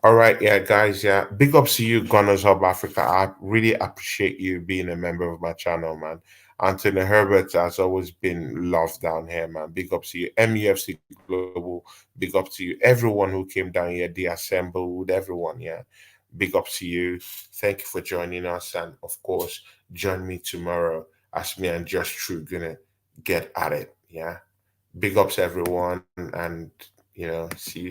All right, yeah, guys, yeah. Big ups to you, Gunners Hub Africa. I really appreciate you being a member of my channel, man. Anthony Herbert has always been loved down here, man. Big ups to you, MUFC Global. Big up to you, everyone who came down here, the assembled, everyone, yeah. Big ups to you. Thank you for joining us, and of course, join me tomorrow as me and Just True gonna get at it, yeah. Big ups, everyone, and see you